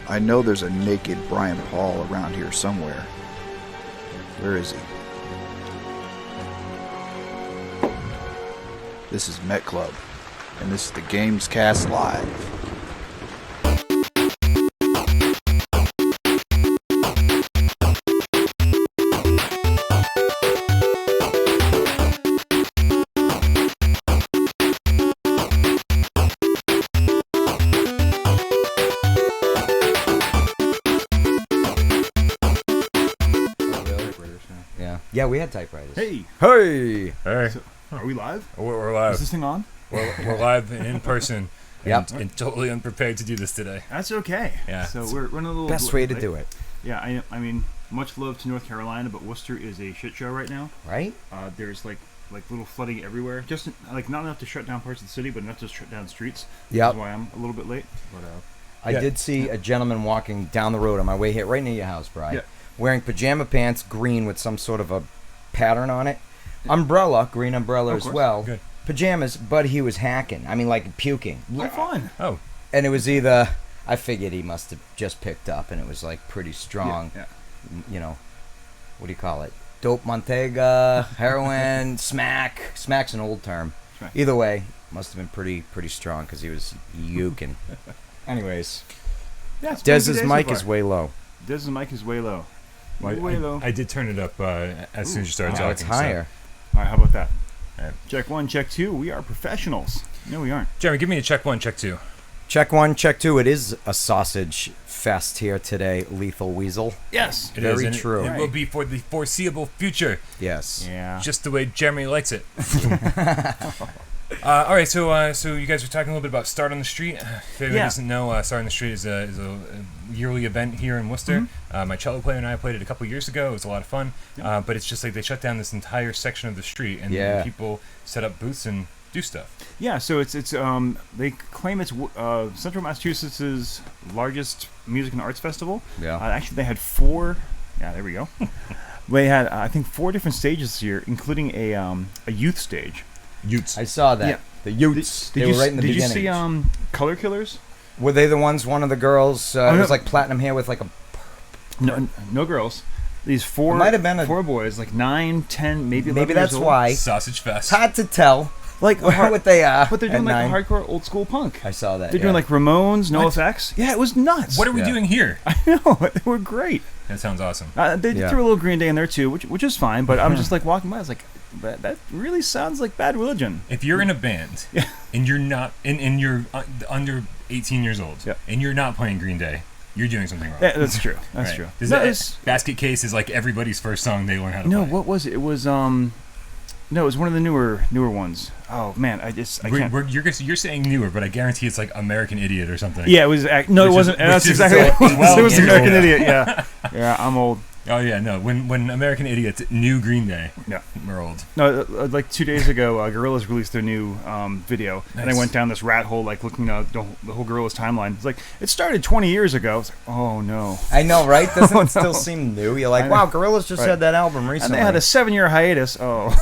I know there's a naked Brian Paul around here somewhere. Where is he? This is Met Club, and this is the Gamescast Live. Yeah, we had typewriters. Hey! Hey! Hey. So, are we live? We're live. Is this thing on? We're live in person. Yep. And totally unprepared to do this today. That's okay. Yeah. So we're running a little Best way to do it. Yeah, I mean, much love to North Carolina, but Worcester is a shit show right now. Right? There's like little flooding everywhere. Just like not enough to shut down parts of the city, but enough to shut down streets. Yep. That's why I'm a little bit late. But I did see a gentleman walking down the road on my way here, right near your house, Brian. Yeah. Wearing pajama pants, green with some sort of a pattern on it. Umbrella, green umbrella as well. Good. Pajamas, but he was hacking. I mean, like puking. oh, fun. Oh. And it was either, I figured he must have just picked up, and it was like pretty strong. Yeah. You know, what do you call it? Dope Montega, heroin, smack. Smack's an old term. Smack. Either way, must have been pretty strong because he was yuking. Anyways, Yeah. It's been a good Dez's day mic so is way low. Dez's mic is way low. Well, Way low. I did turn it up as soon as you started Oh, talking. it's higher. All right, how about that? All right. Check 1, check 2. We are professionals. No, we aren't. Jeremy, give me a check 1, check 2. Check 1, check 2. It is a sausage fest here today, Lethal Weasel. Yes. It Very is, and true. It will be for the foreseeable future, Yes. Yeah. just the way Jeremy likes it. All right, so you guys were talking a little bit about Start on the Street. If anybody doesn't know, Start on the Street is a yearly event here in Worcester. Mm-hmm. My cello player and I played it a couple years ago. It was a lot of fun. But it's just like they shut down this entire section of the street, and people set up booths and do stuff. Yeah, so it's they claim it's Central Massachusetts' largest music and arts festival. Yeah. Actually, they had 4. Yeah, there we go. They had I think 4 different stages this year, including a youth stage. Utes. I saw that. Yeah. The Utes. Did They you were right in the did beginning. you see Color Killers? Were they the ones, one of the girls, it no. was like platinum hair with like a... No girls. These 4 It might have been 4 boys, like 9, 10, maybe 11 Maybe that's years old. why. Sausage It's Fest. hard to tell Like what they are. but they're doing at like 9. hardcore old school punk. I saw that. They're doing like Ramones, No What? Effects. Yeah, it was nuts. What are we Yeah. doing here? I know, they were great. That sounds awesome. They Yeah. threw a little Green Day in there too, which is fine. But I'm just like walking by, I was like, that really sounds like Bad Religion. If you're in a band and you're not and you're under 18 years old and you're not playing Green Day, you're doing something wrong. Yeah, that's true. That's Right. true. Does No, that- it's- Basket Case is like everybody's first song they learn how to no, play. what was it? It was no, it was one of the newer ones. Oh man, I can't. You're saying newer, but I guarantee it's like American Idiot or something. Yeah, it was. No, it Which is- wasn't. That's which is exactly what it was. 12 It was years American old. Idiot. Yeah, yeah. I'm old. Oh yeah, no. When American Idiot knew Green Day, Yeah. we're old. No, like 2 days ago, Gorillaz released their new video, and I Nice. went down this rat hole, like looking at the whole Gorillaz timeline. It's like it started 20 years ago. It's like, oh no. I know, right? Doesn't Oh, it still no. seem new? You're like, I know. wow, Gorillaz just Right. had that album And recently. they had a 7-year hiatus. Oh.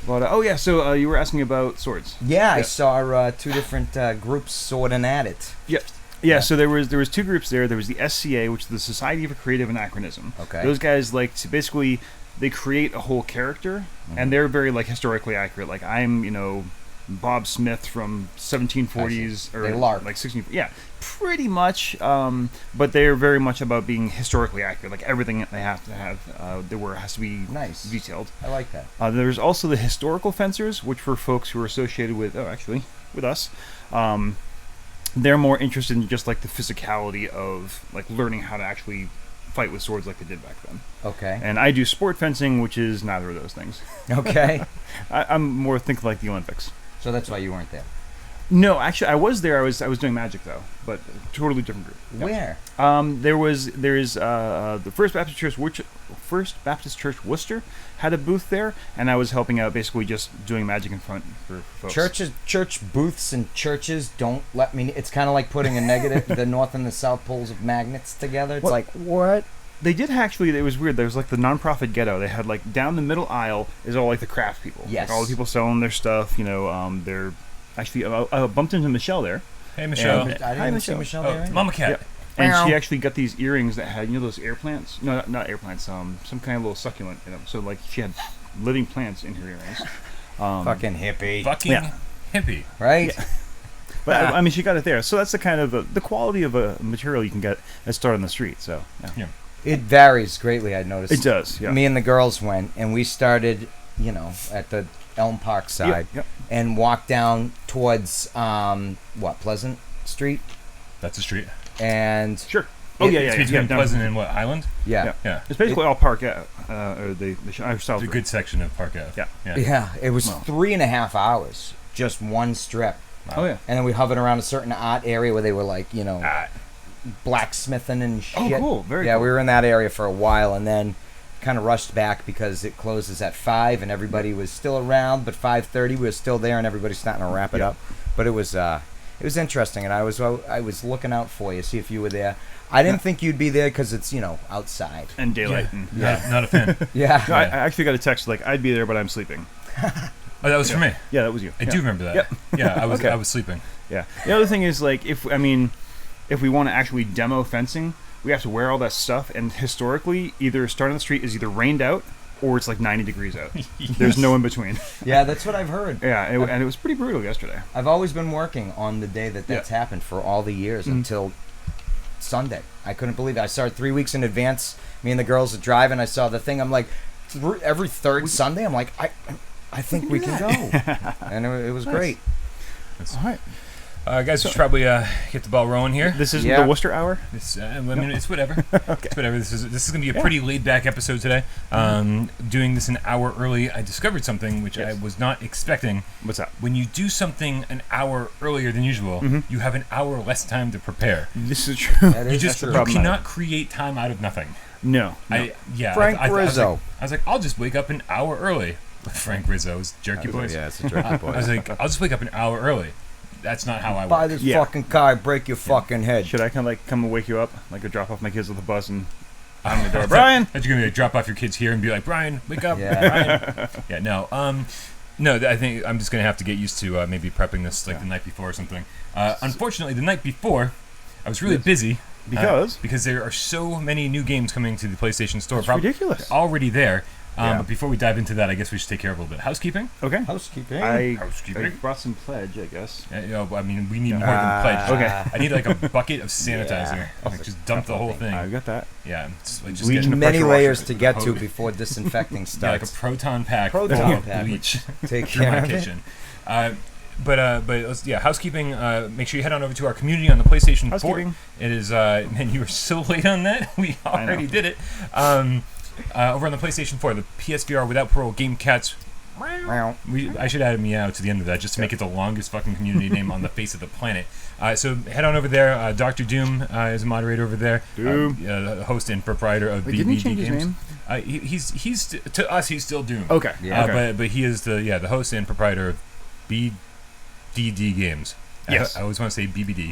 But oh yeah, so you were asking about swords. Yeah, I Yeah. saw 2 different groups sorting at it. Yep. Yeah, so there was 2 groups there. There was the SCA, which is the Society for Creative Anachronism. Okay. Those guys like to basically they create a whole character, and they're very like historically accurate. Like I'm, Bob Smith from 1740s or They larp. like 16. Yeah, pretty much. But they're very much about being historically accurate. Like everything that they have to have, has to be Nice. detailed. I like that. There's also the historical fencers, which were folks who were associated with, with us. They're more interested in just like the physicality of like learning how to actually fight with swords like they did back then. Okay. And I do sport fencing, which is neither of those things. Okay. I'm more thinking like the Olympics. So that's why you weren't there. No, actually, I was there. I was doing magic though, but totally different group. Yep. Where? There is the First Baptist Church Worcester had a booth there, and I was helping out, basically just doing magic in front for folks. Church booths and churches don't let me. It's kind of like putting a negative, the north and the south poles of magnets together. It's What? like, what? They did actually. It was weird. There was like the nonprofit ghetto. They had like down the middle aisle is all like the craft people. Yes. Like all the people selling their stuff. They're actually I bumped into Michelle there. Hey, Michelle. And- I didn't Hi, even see Michelle. Michelle Oh, there. Mama Cat. Yep. And she actually got these earrings that had, those air plants? No, not air plants. Some kind of little succulent in them. So, like, she had living plants in her earrings. Fucking hippie. Fucking Yeah. hippie. Right? But, I mean, she got it there. So that's the kind of, the quality of a material you can get at Start on the Street. So, Yeah. It varies greatly, I noticed. It does, yeah. Me and the girls went, and we started, at the Elm Park side, Yep. and walked down towards, Pleasant Street? That's a street. And Sure. Oh, It- yeah. It's between down- Pleasant and what, Island? yeah. Yeah. It's basically all Park Ave, or the South. It's a good section of Park Ave. Yeah. Yeah, it was Wow. 3.5 hours, just one strip. Oh, yeah. And then we hovered around a certain art area where they were like, Ah, blacksmithing and shit. Oh, cool. Very yeah, cool. we were in that area for a while, and then kind of rushed back because it closes at 5, and everybody was still around. But 5:30, we were still there, and everybody's starting to wrap it Yeah. up. But it was interesting, and I was looking out for you, see if you were there. I didn't think you'd be there because it's outside. And daylight. yeah. Not a fan. Yeah. No, I actually got a text like, I'd be there, but I'm sleeping. Oh, that was for me. Yeah, that was you. I do remember that. Yep. Yeah, I was Okay. I was sleeping. Yeah. The other thing is, like, if we want to actually demo fencing, we have to wear all that stuff. And historically, either Start on the Street is either rained out or it's like 90 degrees out. There's no in between. Yeah, that's what I've heard. Yeah, and it was pretty brutal yesterday. I've always been working on the day that's happened for all the years until Sunday. I couldn't believe it. I started 3 weeks in advance. Me and the girls are driving. I saw the thing. I'm like, every third Sunday, I'm like, I think we can go. And it was great. All right. Guys, we should probably get the ball rolling here. This isn't Yeah. the Worcester Hour? It's whatever. It's whatever. This is going to be a pretty laid back episode today. Doing this an hour early, I discovered something which I was not expecting. What's that? When you do something an hour earlier than usual, you have an hour less time to prepare. This is true. That is You true. problem. cannot create time out of nothing. No. Frank Rizzo. I was like, I'll just wake up an hour early. Frank Rizzo's jerky boys. Yeah, it's a jerky I boy. was like, I'll just wake up an hour early. That's not how I Buy work. this Yeah. fucking car, break your fucking head. Should I come and wake you up? Like, drop off my kids at the bus and on the door. Brian! That you're gonna drop off your kids here and be like, Brian, wake up. Yeah. Brian. Yeah, no, I think I'm just gonna have to get used to maybe prepping this like the night before or something. Unfortunately, the night before, I was really busy because there are so many new games coming to the PlayStation Store. It's ridiculous. Already there. Yeah. But before we dive into that, I guess we should take care of a little bit. Housekeeping? Okay. Housekeeping. I Housekeeping. brought some pledge, I guess. I mean, we need more than pledge. Okay. I need like a bucket of sanitizer. Like, just dump the whole thing. I got that. Yeah. Just We get need many pressure layers washer. to get to before disinfecting yeah, like a starts. proton pack Proton full of pack. bleach Take through care my of it. kitchen. Housekeeping. Make sure you head on over to our community on the PlayStation 4. Housekeeping. It is, man, you were so late on that. We already did it. Over on the PlayStation 4, the PSVR Without Parole Game Cats. I should add a meow to the end of that just to make it the longest fucking community name on the face of the planet. So head on over there. Dr. Doom is a moderator over there. Doom. Host and proprietor of Wait, didn't he BBD change his Games. name? He's to us he's still Doom. Okay. Yeah. Okay. But he is the host and proprietor of BDD Games. Yes. I always want to say BBD.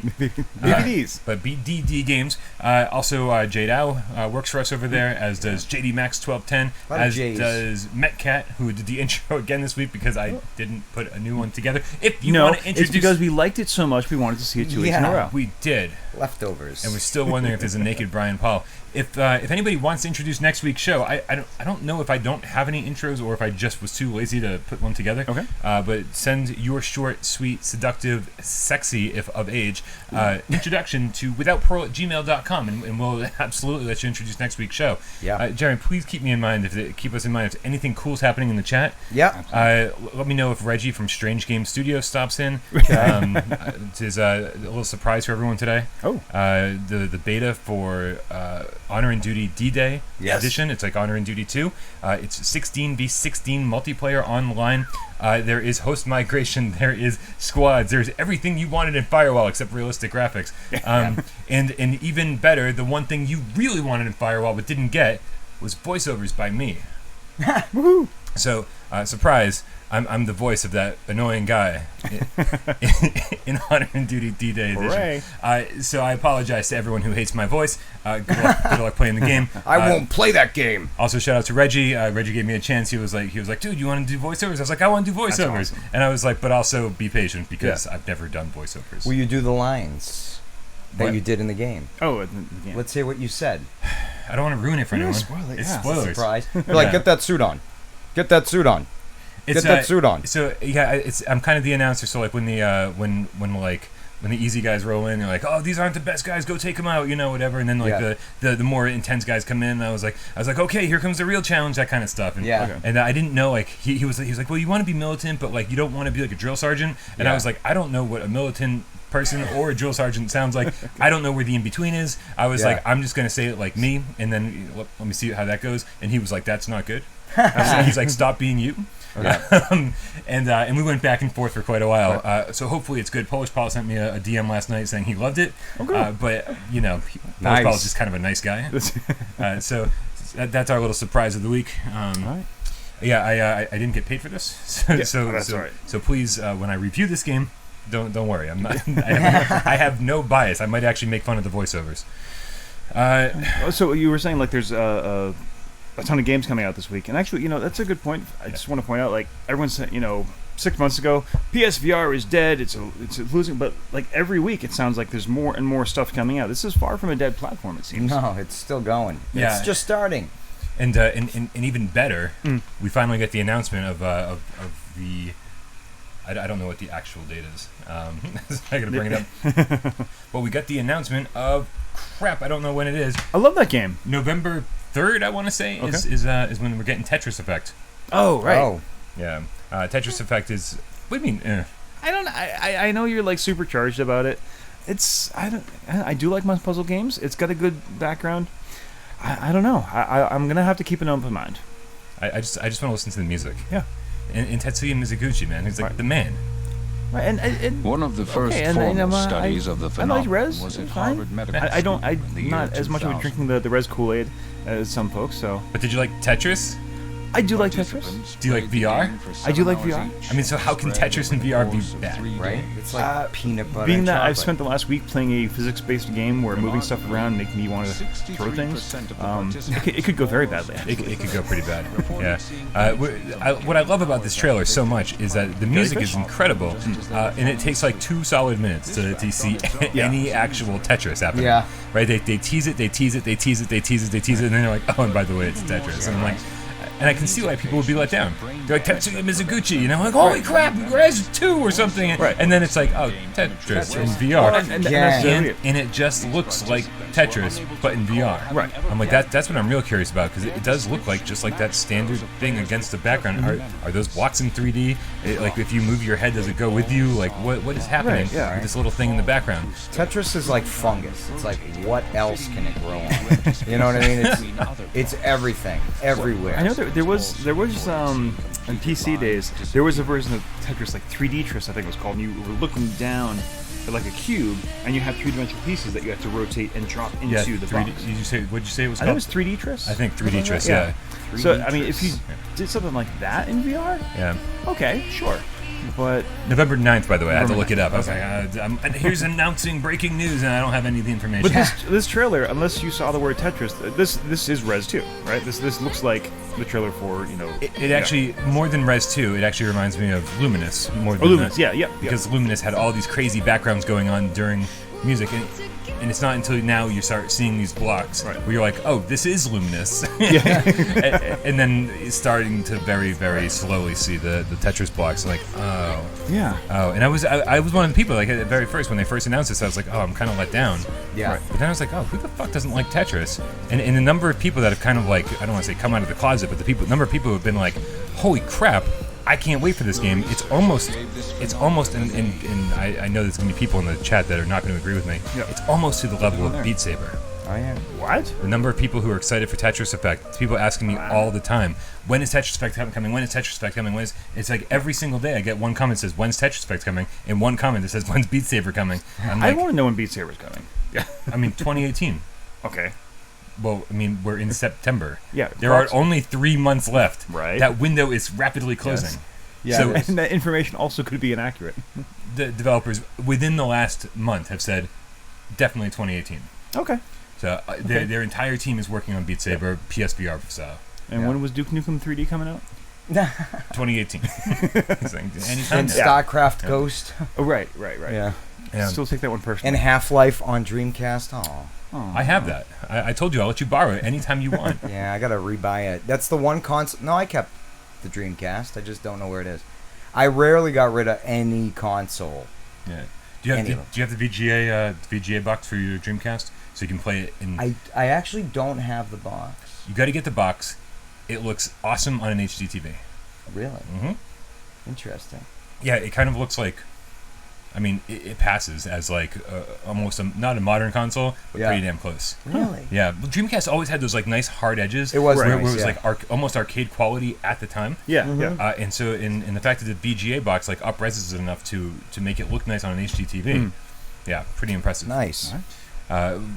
DVDs. But BDD Games. Also, Jade Ow works for us over there, as does JD Max 1210, Lot of as J's. does Metcat, who did the intro again this week because I didn't put a new one together. If you No, want to introduce, it's because we liked it so much we wanted to see it 2 weeks in a Yeah. row. we did, Leftovers. and we're still wondering if there's a naked Brian Paul. If anybody wants to introduce next week's show, I don't know if I don't have any intros or if I just was too lazy to put one together. Okay. But send your short, sweet, seductive, sexy, if of age, introduction to withoutpearl@gmail.com, and we'll absolutely let you introduce next week's show. Yeah. Jeremy, please keep us in mind if anything cool's happening in the chat. Yeah. Let me know if Reggie from Strange Game Studio stops in. It is a little surprise for everyone today. Oh. The beta for Honor and Duty D-Day Yes. edition. It's like Honor and Duty 2. It's 16v16 multiplayer online. There is host migration. There is squads. There's everything you wanted in Firewall except realistic graphics. And even better, the one thing you really wanted in Firewall but didn't get was voiceovers by me. Woohoo! So surprise, I'm the voice of that annoying guy in Honor and Duty D-Day edition. So I apologize to everyone who hates my voice. Good luck playing the game. I won't play that game. Also, shout out to Reggie. Reggie gave me a chance. He was like, dude, you want to do voiceovers? I was like, I want to do voiceovers. Awesome. And I was like, but also be patient because I've never done voiceovers. Will you do the lines that you did in the game? Oh, in the game. Let's hear what you said. I don't want to ruin it for anyone. Spoil it, It's yeah. spoilers. Surprise. You're like, get that suit on. Get that suit on. Get that suit on. So I'm kind of the announcer. So like when the easy guys roll in, they're like, oh, these aren't the best guys. Go take them out, whatever. And then like the more intense guys come in. And I was like, okay, here comes the real challenge, that kind of stuff. And, and I didn't know, like he was like, well, you want to be militant, but like you don't want to be like a drill sergeant. And I was like, I don't know what a militant person or a drill sergeant sounds like. I don't know where the in between is. I was like, I'm just gonna say it like me, and then let me see how that goes. And he was like, that's not good. He's like, stop being you. Okay. And we went back and forth for quite a while. So hopefully it's good. Polish Paul sent me a DM last night saying he loved it. But Polish Paul is just kind of a nice guy. So that's our little surprise of the week. I didn't get paid for this, so please, when I review this game, don't worry. I'm not. I have no bias. I might actually make fun of the voiceovers. So you were saying like there's a ton of games coming out this week, and actually, that's a good point. I just want to point out, like everyone said, 6 months ago, PSVR is dead. It's losing, but like every week, it sounds like there's more and more stuff coming out. This is far from a dead platform. It seems. No, it's still going. Yeah. It's just starting. And even better, we finally get the announcement of the. I don't know what the actual date is. I gotta bring it up. But we got the announcement of crap. I don't know when it is. I love that game. November 3rd, I want to say, is when we're getting Tetris Effect. Oh right. Oh yeah. Tetris Effect is. What do you mean? I don't. I know you're like supercharged about it. I do like my puzzle games. It's got a good background. I don't know. I'm gonna have to keep an open mind. I just want to listen to the music. Yeah. And Tetsuya Mizuguchi, man, he's like the man. Right, and one of the first formal studies of the phenomenon was at Harvard Medical School. I'm not as much of a drinking the Res Kool-Aid as some folks. So. But did you like Tetris? I do like Tetris. Do you like VR? I do like VR. I mean, so how can Tetris and VR be bad? Right? It's like peanut butter. Being and that chocolate. I've spent the last week playing a physics-based game where moving stuff around make me want to throw things, it could go very badly. It could go pretty bad. Yeah. What I love about this trailer so much is that the music is incredible, and it takes like 2 solid minutes to see any actual Tetris happening. Yeah. Right? They tease it, and then they're like, oh, and by the way, it's Tetris. And I'm like. And I can see why people would be let down. They're like, Tetsuya Mizuguchi, like, holy crap, Res 2 or something. And then it's like, oh, Tetris in VR. And it just looks like Tetris, but in VR. Right. I'm like, that's what I'm real curious about, because it does look like just like that standard thing against the background. Are those blocks in 3D? Like, if you move your head, does it go with you? Like, what is happening with this little thing in the background? Tetris is like fungus. It's like, what else can it grow on? You know what I mean? It's everything, everywhere. I know there was in PC days there was a version of Tetris like 3D Tris, I think it was called, and you were looking down at like a cube and you had 3-dimensional pieces that you had to rotate and drop into the 3D, box. What'd you say it was I called? think it was 3D Tris. I think 3D Tris, yeah. 3D So I mean, Tris. if you did something like that in VR, okay, sure. But November 9th, by the way, I had to look it up. I was like, here's announcing breaking news, and I don't have any of the information. But this trailer, unless you saw the word Tetris, this is Res 2, right? This looks like the trailer for, It actually, more than Res 2, it actually reminds me of Luminous. More than Luminous, that. yeah. Because Luminous had all these crazy backgrounds going on during music, and it's not until now you start seeing these blocks where you're like, oh, this is Luminous. and then it's starting to very, very slowly see the Tetris blocks, like, oh. Yeah. Oh, and I was one of the people, like, at the very first, when they first announced this, I was like, oh, I'm kind of let down. Yeah. Right. But then I was like, oh, who the fuck doesn't like Tetris? And the number of people that have kind of like, I don't want to say come out of the closet, but the number of people who have been like, holy crap, I can't wait for this game. It's almost, and I know there's going to be people in the chat that are not going to agree with me. Yeah. It's almost to the level of Beat Saber. Oh, yeah. What? The number of people who are excited for Tetris Effect, people asking me all the time, when is Tetris Effect coming? When is Tetris Effect coming? It's like every single day I get one comment that says, when's Tetris Effect coming? And one comment that says, when's Beat Saber coming? I'm like, I want to know when Beat Saber's coming. Yeah. I mean, 2018. Okay. Well, I mean, we're in September. Yeah. There are only 3 months left. Right. That window is rapidly closing. Yes. So, and that information also could be inaccurate. The developers, within the last month, have said, definitely 2018. Okay. So their entire team is working on Beat Saber, PSVR. So. And when was Duke Nukem 3D coming out? 2018. And StarCraft Ghost. Oh, right. Yeah. Still take that one personally. And Half-Life on Dreamcast. I have that. I told you I'll let you borrow it anytime you want. Yeah, I gotta rebuy it. That's the one console. No, I kept the Dreamcast. I just don't know where it is. I rarely got rid of any console. Yeah. Do you have the VGA box for your Dreamcast so you can play it in? I actually don't have the box. You got to get the box. It looks awesome on an HD TV. Really? Mm-hmm. Interesting. Yeah, it kind of looks like. I mean, it passes as like almost not a modern console, but pretty damn close. Really? Yeah. Well, Dreamcast always had those like nice hard edges. It was where nice, it was like almost arcade quality at the time. Yeah. Mm-hmm. Yeah. And so in the fact that the VGA box like up-reses it enough to make it look nice on an HD TV. Yeah, pretty impressive. Nice.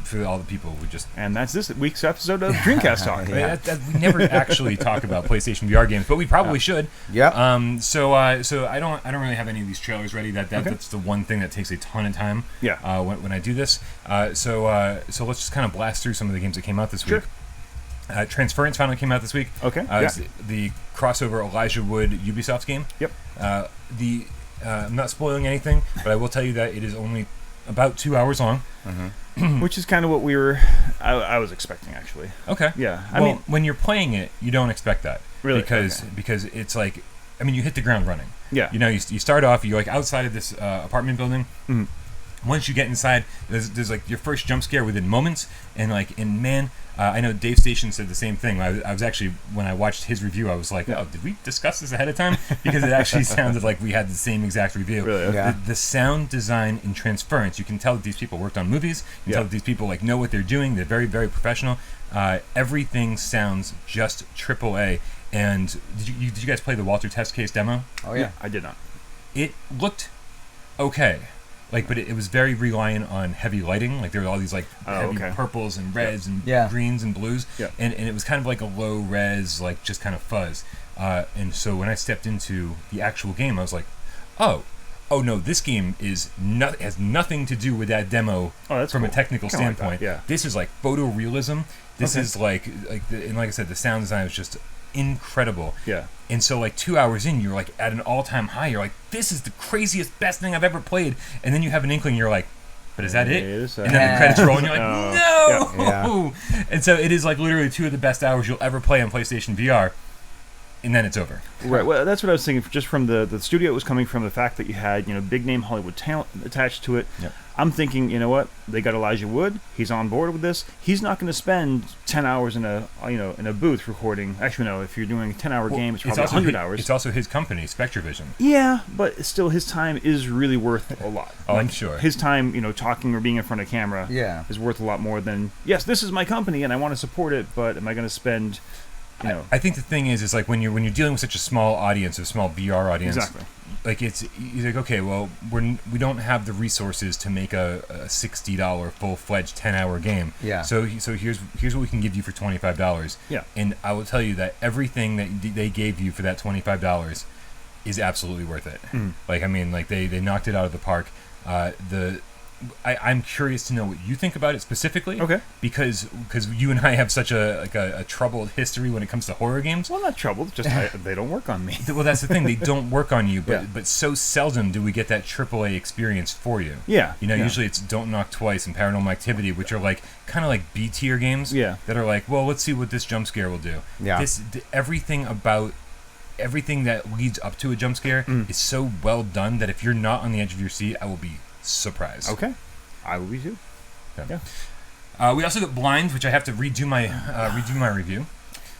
For all the people who just... And that's this week's episode of Dreamcast Talk. We never actually talk about PlayStation VR games, but we probably should. Yeah. So I don't really have any of these trailers ready. That's the one thing that takes a ton of time. Yeah. When I do this. So let's just kind of blast through some of the games that came out this week. Transference finally came out this week. Okay. It's the crossover Elijah Wood Ubisoft game. Yep. I'm not spoiling anything, but I will tell you that it is only about 2 hours long. Which is kind of what I was expecting, actually. Okay. Yeah. I mean, when you're playing it, you don't expect that. Really? Because it's like, I mean, you hit the ground running. Yeah. You know, you start off, you're like outside of this apartment building. Mm-hmm. Once you get inside, there's like your first jump scare within moments, and man, I know Dave Station said the same thing. I was actually, when I watched his review, I was like, oh, did we discuss this ahead of time? Because it actually sounded like we had the same exact review. Really? Okay. Yeah. The sound design in Transference, you can tell that these people worked on movies. You can tell that these people like know what they're doing. They're very, very professional. Everything sounds just AAA. And did you guys play the Walter Test Case demo? Oh yeah. I did not. It looked okay. But it was very reliant on heavy lighting. Like there were all these like heavy purples and reds and greens and blues. Yeah. And it was kind of like a low res, like just kind of fuzz. And so when I stepped into the actual game, I was like, oh no, this game has nothing to do with that demo from a technical standpoint. Like This is like photorealism. This is like and like I said, the sound design is just incredible. Yeah. And so like 2 hours in, you're like at an all-time high. You're like, this is the craziest, best thing I've ever played. And then you have an inkling. You're like, but is that it? And then the credits roll, and you're like, no. Yeah. And so it is like literally 2 of the best hours you'll ever play on PlayStation VR. And then it's over. Right. Well, that's what I was thinking. Just from the studio, it was coming from the fact that you had big name Hollywood talent attached to it. Yep. I'm thinking, you know what? They got Elijah Wood. He's on board with this. He's not going to spend 10 hours in a booth recording. Actually, no. If you're doing a 10-hour game, it's probably 100 hours. It's also his company, SpectraVision. Yeah, but still, his time is really worth a lot. Oh, I'm sure. His time, talking or being in front of camera, is worth a lot more than, yes, this is my company and I want to support it, but am I going to spend? I think the thing is like when you're dealing with such a small audience, a small VR audience, exactly. Like you're like, okay, well we don't have the resources to make a $60 full-fledged 10-hour game. Yeah. So here's what we can give you for $25. Yeah. And I will tell you that everything that they gave you for that $25 is absolutely worth it. Mm. Like I mean, like they knocked it out of the park. I'm curious to know what you think about it specifically. Okay. Because you and I have such a troubled history when it comes to horror games. Well, not troubled. Just they don't work on me. Well, that's the thing. They don't work on you, but so seldom do we get that AAA experience for you. Yeah. Usually it's Don't Knock Twice and Paranormal Activity, which are like kind of like B tier games. Yeah. That are like, well, let's see what this jump scare will do. Yeah. Everything that leads up to a jump scare is so well done that if you're not on the edge of your seat, I will be surprised. Okay. I will be too. Yeah. We also got Blind, which I have to redo my review.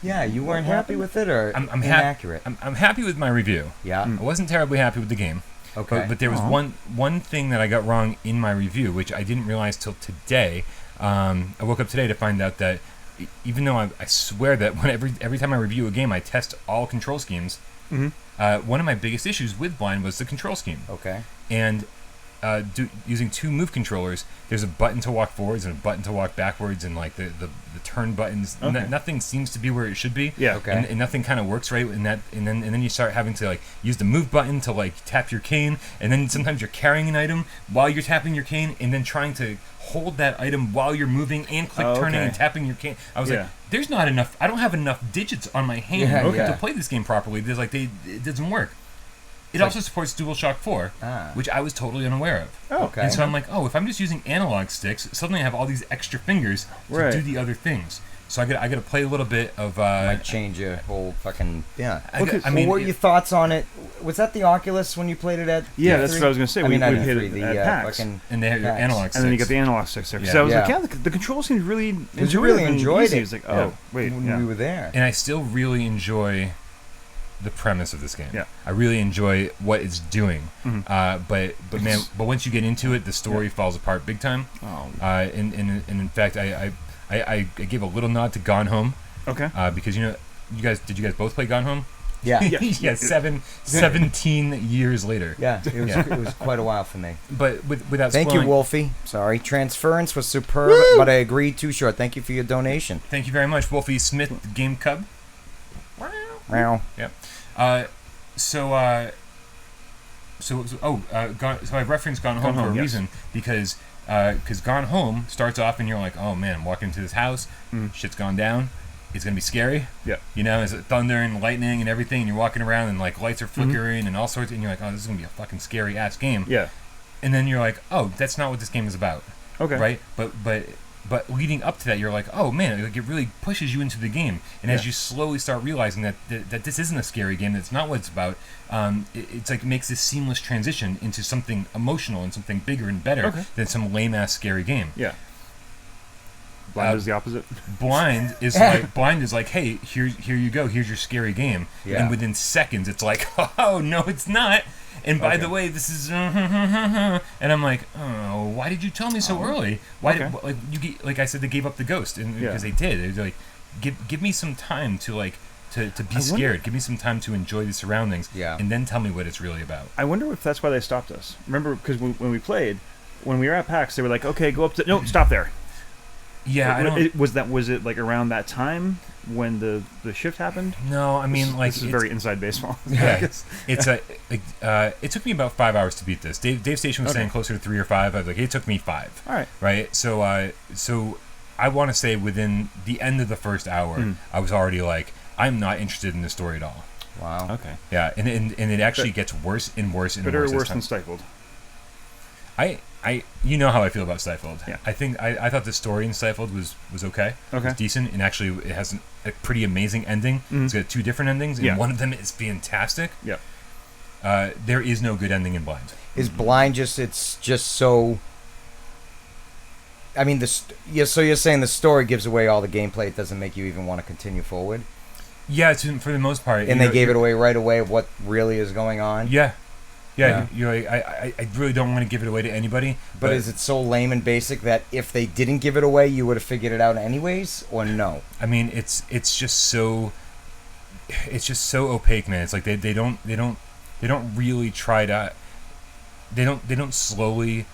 Yeah, you weren't happy with it, or I'm inaccurate? I'm happy with my review. Yeah. I wasn't terribly happy with the game. Okay. But there was one thing that I got wrong in my review, which I didn't realize till today. I woke up today to find out that even though I swear that every time I review a game, I test all control schemes. Mm-hmm. One of my biggest issues with Blind was the control scheme. Okay. And using 2 move controllers, there's a button to walk forwards and a button to walk backwards, and like the turn buttons. Nothing seems to be where it should be. Yeah. Okay. And nothing kind of works right in that. And then you start having to like use the move button to like tap your cane, and then sometimes you're carrying an item while you're tapping your cane, and then trying to hold that item while you're moving and click turning and tapping your cane. I was like, there's not enough. I don't have enough digits on my hand to play this game properly. There's like it doesn't work. It also supports DualShock 4, which I was totally unaware of. Oh, okay. And so I'm like, if I'm just using analog sticks, suddenly I have all these extra fingers to do the other things. So I got to play a little bit of. Might change your whole fucking I mean, what were your thoughts on it? Was that the Oculus when you played it at? Yeah, that's what I was going to say. I mean, we not hit E3, it at PAX. And they have your analog sticks. And then you got the analog sticks there. Yeah. So I was like, the controls seemed really enjoyable. Because you really enjoyed it. It was like, when we were there. And I still really enjoy the premise of this game. Yeah. I really enjoy what it's doing. But once you get into it, the story falls apart big time. And in fact, I gave a little nod to Gone Home. Okay. Because did you guys both play Gone Home? Yeah. Yeah. 17 years later. Yeah. It was quite a while for me. But without Thank spoiling, you, Wolfie. Sorry. Transference was superb, but I agreed too short. Thank you for your donation. Thank you very much, Wolfie Smith, Game Cub. Wow. Yeah. So I've referenced Gone Home for a reason, because Gone Home starts off and you're like, oh man, I'm walking into this house, shit's gone down, it's gonna be scary. Yeah. There's thunder and lightning and everything, and you're walking around and like lights are flickering and all sorts, and you're like, oh, this is gonna be a fucking scary ass game. Yeah. And then you're like, oh, that's not what this game is about. Okay. Right? But leading up to that, you're like, oh man, like it really pushes you into the game. And as you slowly start realizing that this isn't a scary game, that's not what it's about, it's like it makes this seamless transition into something emotional and something bigger and better than some lame ass scary game. Yeah. Blind is the opposite. Blind is like, hey, here you go, here's your scary game. Yeah. And within seconds, it's like, oh no, it's not. And by the way, this is, and I'm like, oh, why did you tell me so early? Why did, like I said, they gave up the ghost, and because they did. They're like, give me some time to be scared. Give me some time to enjoy the surroundings, and then tell me what it's really about. I wonder if that's why they stopped us. Remember, because when we played, when we were at PAX, they were like, okay, go up to, no, stop there. Yeah, I don't. Was it like around that time when the shift happened? No, I mean, this is very inside baseball. Yeah, it took me about 5 hours to beat this. Dave Station was saying closer to 3 or 5. I was like, it took me 5. All right. Right. So I want to say within the end of the first hour, I was already like, I'm not interested in this story at all. Wow. Okay. Yeah, and it actually gets worse and worse and worse. Better or worse than Stifled? You know how I feel about Stifled. Yeah. I think I thought the story in Stifled was okay. It was decent, and actually it has a pretty amazing ending. It's got 2 different endings, and one of them is fantastic. Yeah. There is no good ending in Blind. Is Blind it's just so... I mean, so you're saying the story gives away all the gameplay, it doesn't make you even want to continue forward? Yeah, for the most part. And they gave it away right away of what really is going on? Yeah. You're like, I really don't want to give it away to anybody. But is it so lame and basic that if they didn't give it away, you would have figured it out anyways, or no? I mean, it's just so opaque, man. It's like they don't really try to. They don't slowly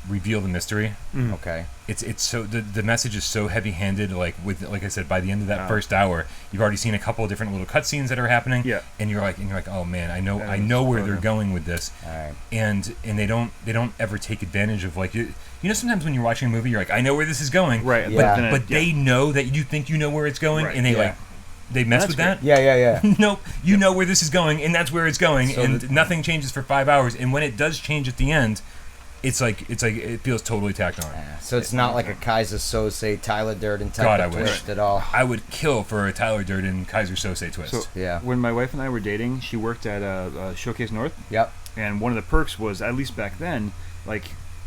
reveal the mystery. Okay. It's so the message is so heavy-handed. Like I said, by the end of that first hour, you've already seen a couple of different little cutscenes that are happening. Yeah. And you're like, oh man, I know where they're going with this. All right. And they don't ever take advantage of like sometimes when you're watching a movie, you're like, I know where this is going. Right. Yeah. But they know that you think you know where it's going, and they mess with that. Yeah. Nope. You know where this is going, and that's where it's going, so and nothing changes for 5 hours. And when it does change at the end, it's like it feels totally tacked on. So it's not like a Kaiser Sose, Tyler Durden type of twist at all. I would kill for a Tyler Durden Kaiser Sose twist. So when my wife and I were dating, she worked at Showcase North. Yep. And one of the perks was, at least back then, like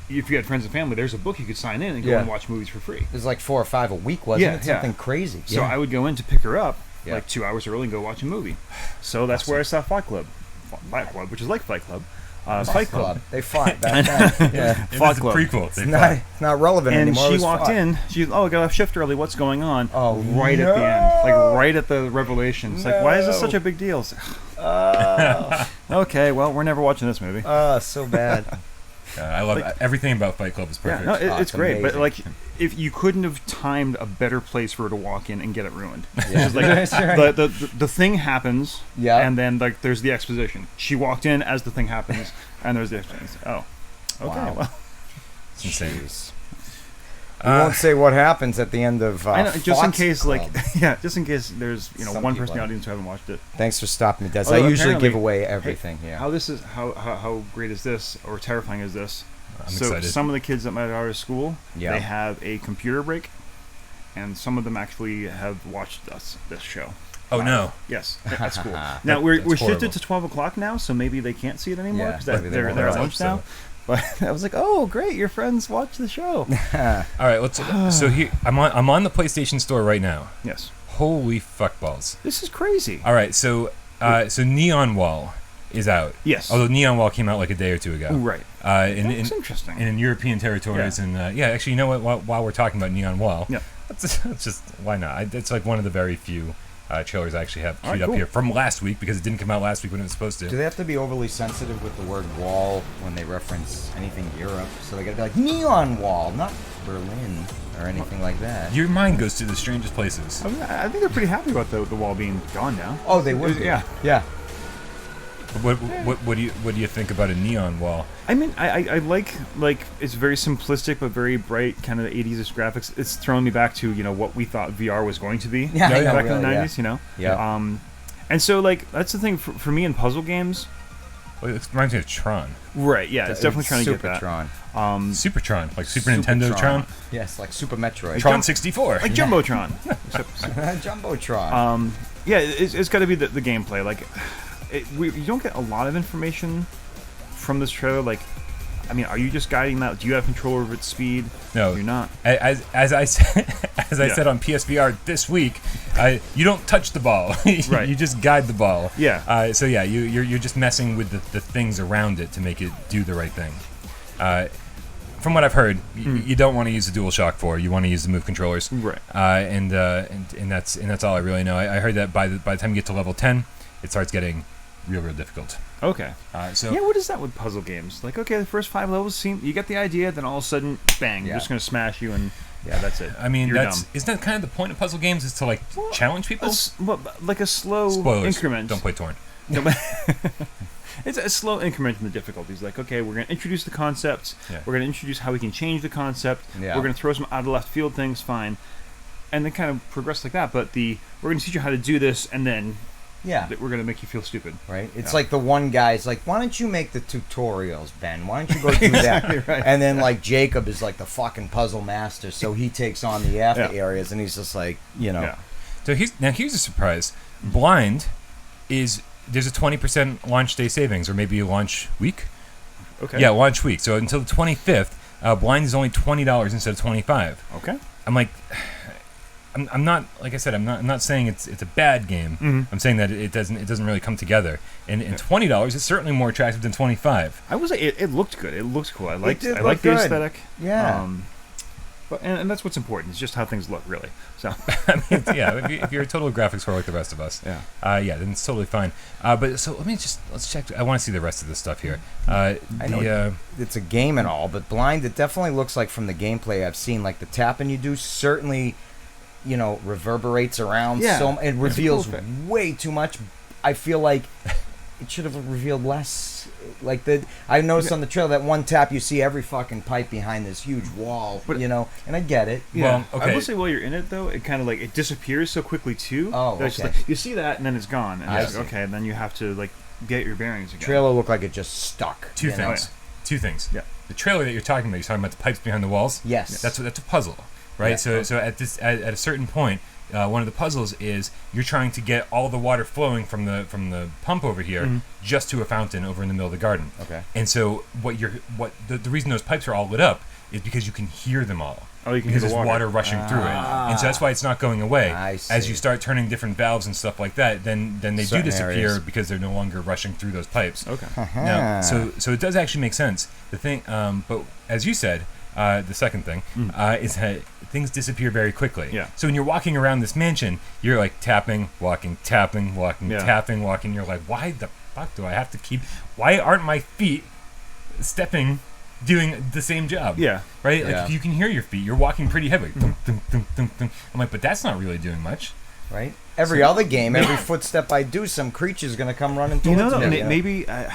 if you had friends and family, there's a book you could sign in and go and watch movies for free. It was like 4 or 5 a week, wasn't it? Something crazy. So I would go in to pick her up like 2 hours early and go watch a movie. So that's where I saw Fight Club, which is like Fight Club. Fight Club. They fought back then. Yeah. Fight Club. Prequel. It's not relevant anymore. And she walked in. She got off shift early. What's going on? Oh, right at the end, like right at the revelation. It's like, why is this such a big deal? Like, okay, well, we're never watching this movie. So bad. I love everything about Fight Club is perfect. Yeah, no, it's great. amazing. But like, if you couldn't have timed a better place for her to walk in and get it ruined. Yeah. Like, That's right. the thing happens, and then like there's the exposition. She walked in as the thing happens, and there's the exposition. Oh, okay. Wow. Well, It's insane. Jeez. We won't say what happens at the end of I know, just in case, Club. just in case there's Some one people person in the audience who haven't watched it. Thanks for stopping me, Des. Although I usually apparently- give away everything. Yeah. How great is this, or terrifying is this? I'm So excited. some of the kids at my daughter's school, Yeah. they have a computer break, and some of them actually have watched this show. Oh no. Yes, that's cool. Now we're that's horrible. shifted to 12 o'clock now, so maybe they can't see it anymore Yeah, because maybe they they're won't. at I hope lunch so. now. But I was like, oh great, your friends watch the show. All right, let's. So here, I'm on the PlayStation Store right now. Yes, Holy fuckballs! this is crazy. All right, so Neon Wall is out. Yes. Although Neon Wall came out like a day or two ago. Right. That's interesting. In European territories, Yeah. and actually, you know what? While we're talking about Neon Wall, Yeah. that's just why not? It's like one of the very few trailers I actually have All right, queued up cool. here from last week because it didn't come out last week when it was supposed Do to. they have to be overly sensitive with the word wall when they reference anything Europe? So they gotta be like neon wall, not Berlin or anything like that. Your mind goes to the strangest places. I think they're pretty happy about the wall being gone now. Oh, they would. Yeah. Yeah. What do you think about a Neon Wall? I mean, I like it's very simplistic but very bright, kind of 80s graphics. It's throwing me back to what we thought VR was going to be Yeah, I know, back in the really, 90s. Yeah. And so like that's the thing for me in puzzle games. Well, it reminds me of Tron. Right. Yeah. It's definitely trying to get that. Supertron. Supertron, like Super Nintendo Tron. Yes, like Super Metroid. Tron 64. Like Jumbotron. Jumbotron. Yeah, it's got to be the gameplay. Like, you don't get a lot of information from this trailer. Like, I mean, are you just guiding that? Do you have control over its speed? No, you're not. As I said, said on PSVR this week, you don't touch the ball. Right. You just guide the ball. Yeah. So yeah, you're just messing with the things around it to make it do the right thing. From what I've heard, you don't want to use the DualShock 4. You want to use the Move controllers. Right. And that's all I really know. I heard that by the time you get to level 10, it starts getting real difficult. Okay. So yeah, what is that with puzzle games? Like, okay, the first 5 levels you get the idea, then all of a sudden, bang, Yeah. you're just gonna smash you, and that's it. I mean, you're dumb. isn't that kind of the point of puzzle games? Is to like challenge people? Like a slow Spoilers. increment. Don't play Torn. It's a slow increment in the difficulties. Like, okay, we're going to introduce the concepts. Yeah. We're going to introduce how we can change the concept. Yeah. We're going to throw some out of left field things, fine. And then kind of progress like that. But we're going to teach you how to do this, and then Yeah. we're going to make you feel stupid. Right? It's like the one guy's like, why don't you make the tutorials, Ben? Why don't you go do that? Exactly right. And then like Jacob is like the fucking puzzle master, so he takes on the after areas, and he's just like, Yeah. So here's a surprise. Blind there's a 20% launch day savings, or maybe a launch week. Okay. Yeah, launch week. So until the 25th, Blind is only $20 instead of $25. Okay. I'm like, I'm not, like I said, I'm not saying it's a bad game. Mhm. I'm saying that it doesn't really come together. And $20 is certainly more attractive than $25. I was it looked good. It looked cool. I liked did the look good. aesthetic. Yeah. But and that's what's important. It's just how things look, really. So I mean, yeah, if you're a total graphics whore like the rest of us, Yeah. Then it's totally fine. But so let's check. I want to see the rest of this stuff here. I know it's a game and all, but Blind, it definitely looks like from the gameplay I've seen, like the tapping you do certainly, reverberates around. Yeah, So it reveals cool effect. way too much. I feel like it should have revealed less. Like I noticed on the trailer that one tap you see every fucking pipe behind this huge wall, But- and I get it. yeah. Well, okay. I will say while you're in it though, it kind of like it disappears so quickly too. Oh, that it's just okay. like, you see that and then it's gone, and I it's see. like, okay, and then you have to like get your bearings again. Trailer looked like it just stuck. Two things. Yeah. The trailer that you're talking about the pipes behind the walls. Yes. That's a puzzle, right? Yeah. So at a certain point, one of the puzzles is you're trying to get all the water flowing from the pump over here just to a fountain over in the middle of the garden. Okay. And so the reason those pipes are all lit up is because you can hear them all. Oh, you can because hear the there's water. water rushing through it, and so that's why it's not going away. I As see. you start turning different valves and stuff like that, then they do Certain disappear areas. because they're no longer rushing through those pipes. Okay. Now, so it does actually make sense. The thing, but as you said, the second thing is that things disappear very quickly. Yeah. So when you're walking around this mansion, you're like tapping, walking, tapping, walking, Yeah. tapping, walking. You're like, why the fuck do I have to keep? Why aren't my feet stepping doing the same job. Yeah. Right? Yeah. Like, you can hear your feet. You're walking pretty heavy. Thump, thump, thump, thump, thump. I'm like, but that's not really doing much. Right? Every other game, every footstep I do, some creature's going to come running towards me. Maybe I'm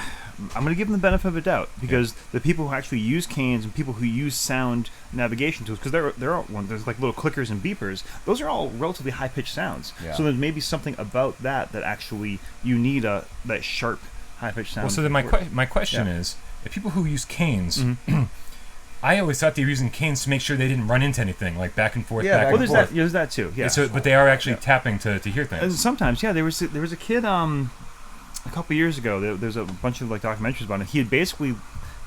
going to give them the benefit of the doubt, because the people who actually use canes and people who use sound navigation tools, because there's like little clickers and beepers, those are all relatively high-pitched sounds. Yeah. So there's maybe something about that actually you need that sharp, high-pitched sound. Well, so then my question is, the people who use canes, I always thought they were using canes to make sure they didn't run into anything, like back and forth, back and forth. There's that too, yeah. So, but they are actually tapping to hear things. And sometimes, yeah. There was a kid a couple of years ago. There's a bunch of like documentaries about him. He had basically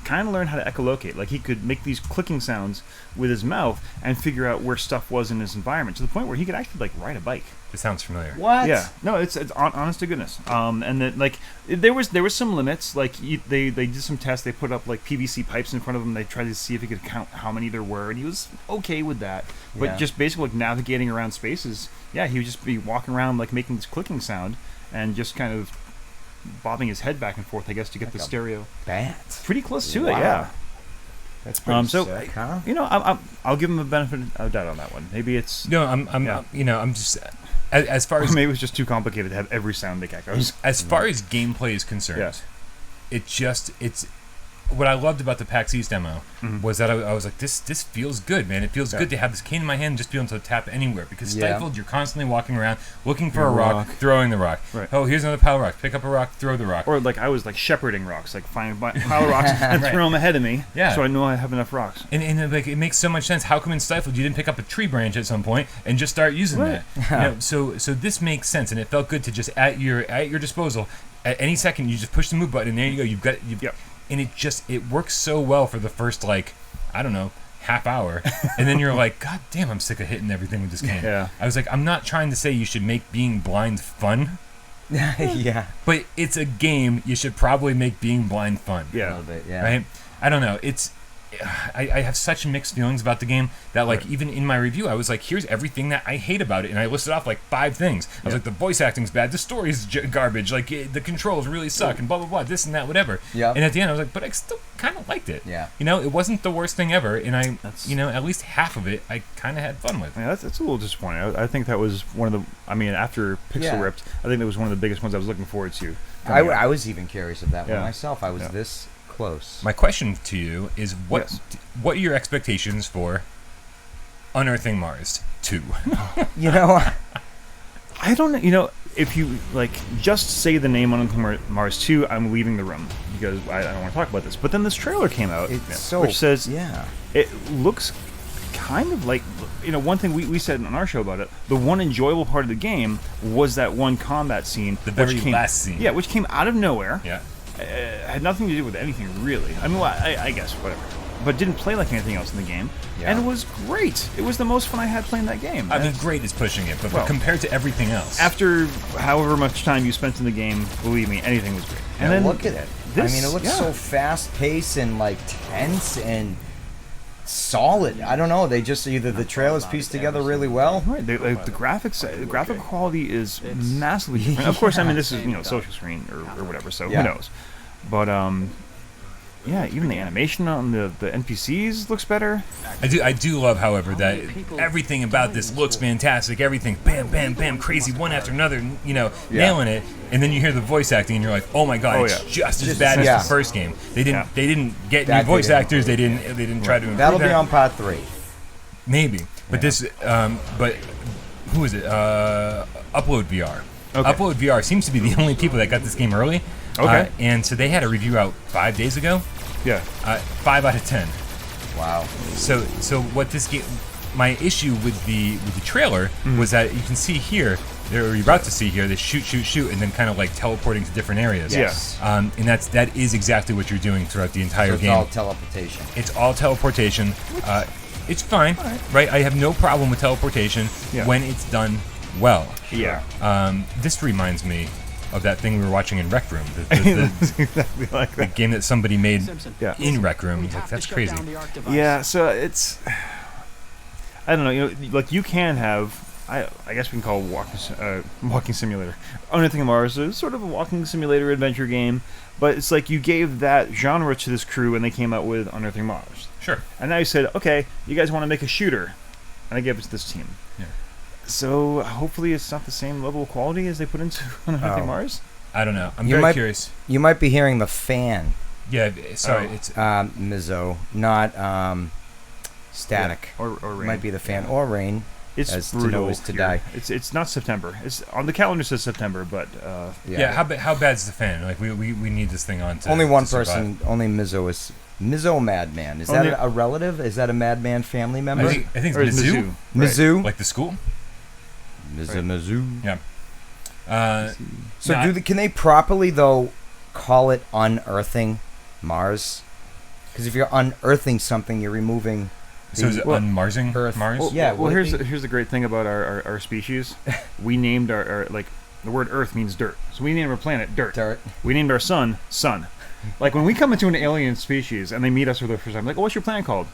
kind of learned how to echolocate. Like he could make these clicking sounds with his mouth and figure out where stuff was in his environment, to the point where he could actually like ride a bike. It sounds familiar. What? Yeah, no, it's honest to goodness. And then like there was some limits. Like they did some tests. They put up like PVC pipes in front of him. They tried to see if he could count how many there were, and he was okay with that. But just basically like navigating around spaces, he would just be walking around like making this clicking sound and just kind of bobbing his head back and forth, I guess, to get like the stereo. Bat. Pretty close to it, yeah. That's pretty so sick, huh? I'll give him a benefit of doubt on that one. Maybe it's I'm just as far as maybe it was just too complicated to have every sound make echoes. As far as gameplay is concerned, it's what I loved about the PAX East demo was that I was like, this feels good, man. It feels good to have this cane in my hand and just be able to tap anywhere. Because Stifled, you're constantly walking around looking for a rock, throwing the rock. Right. Oh, here's another pile of rocks. Pick up a rock, throw the rock. Or like I was like shepherding rocks, like find a pile of rocks and throw them ahead of me, so I know I have enough rocks. And like it makes so much sense. How come in Stifled you didn't pick up a tree branch at some point and just start using that? So this makes sense, and it felt good to just at your disposal at any second. You just push the move button, and there you go. And it works so well for the first, like, I don't know, half hour. And then you're like, God damn, I'm sick of hitting everything with this cane. Yeah. I was like, I'm not trying to say you should make being blind fun. Yeah. But it's a game. You should probably make being blind fun. Yeah. A little bit, yeah. Right? I don't know. I have such mixed feelings about the game that, like, even in my review, I was like, here's everything that I hate about it. And I listed off, like, 5 things. I was like, the voice acting's bad, the story's garbage, like, the controls really suck, and blah, blah, blah, this and that, whatever. Yeah. And at the end, I was like, but I still kind of liked it. Yeah. It wasn't the worst thing ever, and at least half of it, I kind of had fun with. Yeah, that's a little disappointing. I think that was one of the, after Pixel Ripped, I think that was one of the biggest ones I was looking forward to. I was even curious of that one myself. I was this close. My question to you is, what are your expectations for Unearthing Mars 2? I don't know. If you like just say the name Unearthing Mars 2, I'm leaving the room because I don't want to talk about this. But then this trailer came out, which says it looks kind of like, one thing we said on our show about it, the one enjoyable part of the game was that one combat scene, the very last scene, which came out of nowhere. Had nothing to do with anything really. I guess whatever, but didn't play like anything else in the game, and it was great. It was the most fun I had playing that game. Great is pushing it, but compared to everything else, after however much time you spent in the game, believe me, anything was great. And then look at it. It looks so fast paced and like tense and solid. I don't know. They just either the trailers pieced together really well. Right. The graphics, the graphic quality is massively different. Of course, this is social screen or whatever. So who knows? But even the animation on the NPCs looks better. I do love, however, that everything about this looks fantastic. Everything, bam, bam, bam, crazy, one after another. Nailing it. And then you hear the voice acting, and you're like, "Oh my god, it's just as bad as the first game." They didn't get new voice actors. They didn't try to improve That'll be on part 3. Maybe, but this, but who is it? Upload VR. Okay. Upload VR seems to be the only people that got this game early. Okay. And so they had a review out 5 days ago. Yeah. 5 out of 10. Wow. So what this game? My issue with the trailer was that you can see here, or you're about to see here, they shoot, and then kind of like teleporting to different areas. Yes. And that is exactly what you're doing throughout the entire game. It's all teleportation. It's all teleportation. It's fine, right? I have no problem with teleportation when it's done well. Yeah. This reminds me of that thing we were watching in Rec Room. Exactly like that. The game that somebody made in Rec Room. That's crazy. Yeah, so it's... I don't know, like you can have I guess we can call it walking simulator. Unearthing Mars is sort of a walking simulator adventure game, but it's like you gave that genre to this crew and they came out with Unearthing Mars. Sure. And now you said, okay, you guys want to make a shooter, and I gave it to this team. Yeah. So hopefully it's not the same level of quality as they put into Unearthing Mars. I don't know. I'm very curious. You might be hearing the fan. Yeah, sorry. It's Mizzo, not static. Yeah. Or rain. Might be the fan or rain. It's as brutal. To know is to die. It's not September. It's on the calendar says September, but yeah. How bad's the fan? Like we need this thing on. Only one person. Only Mizzo is Mizzo Madman. Is that a relative? Is that a Madman family member? I think it's Mizzou. Mizzou. Right. Like the school. Mizzou. Yeah. So can they properly though call it unearthing Mars? Because if you're unearthing something, you're removing. So is it unmarsing Earth? Mars? Well, here's the great thing about our species. We named our like the word Earth means dirt, so we named our planet Dirt. We named our sun Sun. Like when we come into an alien species and they meet us for the first time, like, oh, what's your planet called?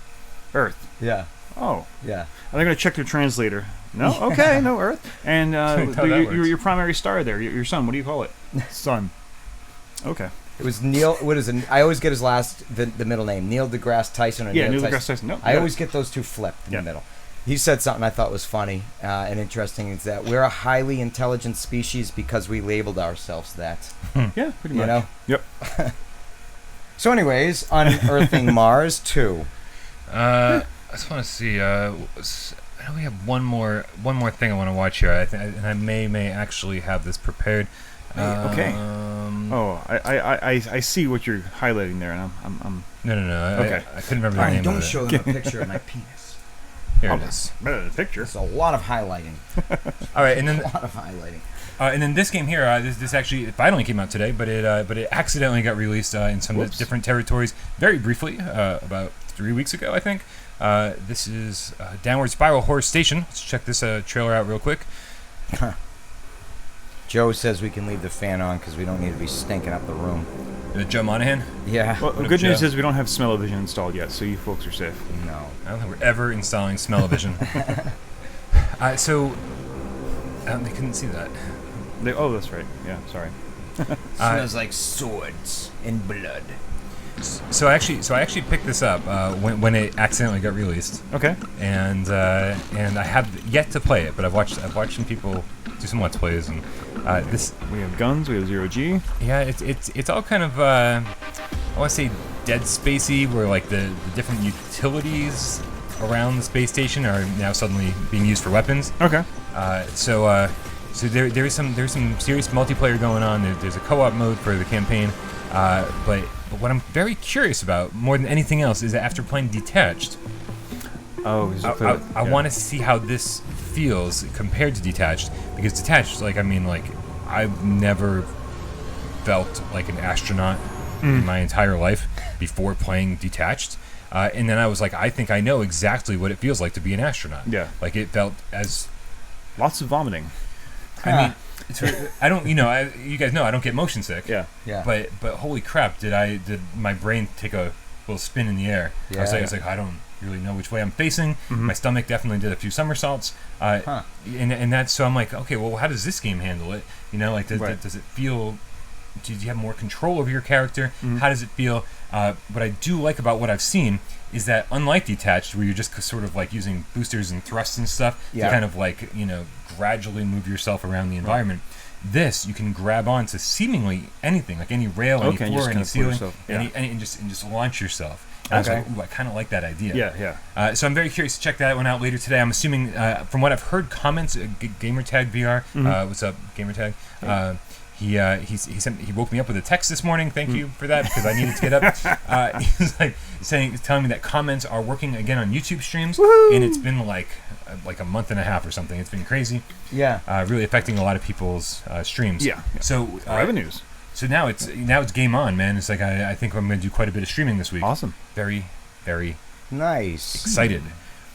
Earth. Yeah. Oh. Yeah. And they're gonna check their translator. No. Okay. No Earth. And your primary star there, your sun. What do you call it? Sun. Okay. It was Neil. What is it? I always get his the middle name, Neil deGrasse Tyson. Or Neil deGrasse Tyson. No, I always get those two flipped in the middle. He said something I thought was funny and interesting. Is that we're a highly intelligent species because we labeled ourselves that. Yeah, pretty much. You know. Yep. So, anyways, Unearthing Mars 2. I just want to see. I know we have one more thing I want to watch here. And I may actually have this prepared. Okay. I see what you're highlighting there, and I'm. No. Okay. I couldn't remember the name don't of it. show them a picture of my penis. Here it is. Better than the picture. It's a lot of highlighting. All right, and then a lot of highlighting. And then this game here, this actually finally came out today, but it accidentally got released in some of the different territories very briefly about 3 weeks ago, I think. This is Downward Spiral Horror Station. Let's check this trailer out real quick. Joe says we can leave the fan on because we don't need to be stinking up the room. Joe Monahan? Yeah. Well, the good news is we don't have smell-o-vision installed yet, so you folks are safe. No. I don't think we're ever installing smell-o-vision. So, they couldn't see that. That's right. Yeah, sorry. Smells like swords and blood. So I actually picked this up when it accidentally got released. Okay. And I have yet to play it, but I've watched some people do some Let's Plays, and this. We have guns. We have 0G. Yeah, it's all kind of I want to say Dead Spacey, where like the different utilities around the space station are now suddenly being used for weapons. Okay. So there's some serious multiplayer going on. There's a co-op mode for the campaign, but what I'm very curious about more than anything else is that after playing Detached, I want to see how this feels compared to Detached, because Detached, I've never felt like an astronaut in my entire life before playing Detached. And then I was like, I think I know exactly what it feels like to be an astronaut. Yeah. Like it felt as... Lots of vomiting. I mean, I don't, you guys know I don't get motion sick. Yeah. But holy crap, did my brain take a little spin in the air? Yeah. I was like, I don't really know which way I'm facing. Mm-hmm. My stomach definitely did a few somersaults. And that's, so I'm like, okay, well, how does this game handle it? Does it feel... Do you have more control over your character? Mm-hmm. How does it feel? What I do like about what I've seen is that, unlike Detached, where you're just sort of like using boosters and thrusts and stuff to kind of like, gradually move yourself around the environment, this you can grab onto seemingly anything, like any rail, any floor, any ceiling, and just launch yourself. And I was like, ooh, I kind of like that idea. Yeah. So I'm very curious to check that one out later today. I'm assuming, from what I've heard, comments, Gamertag VR, what's up, Gamertag? He woke me up with a text this morning. Thank you for that, because I needed to get up. He's telling me that comments are working again on YouTube streams. Woo-hoo! And it's been like a month and a half or something. It's been crazy. Yeah. Really affecting a lot of people's streams. Yeah. So revenues. So now it's game on, man. It's like I think I'm going to do quite a bit of streaming this week. Awesome. Very, very nice. Excited.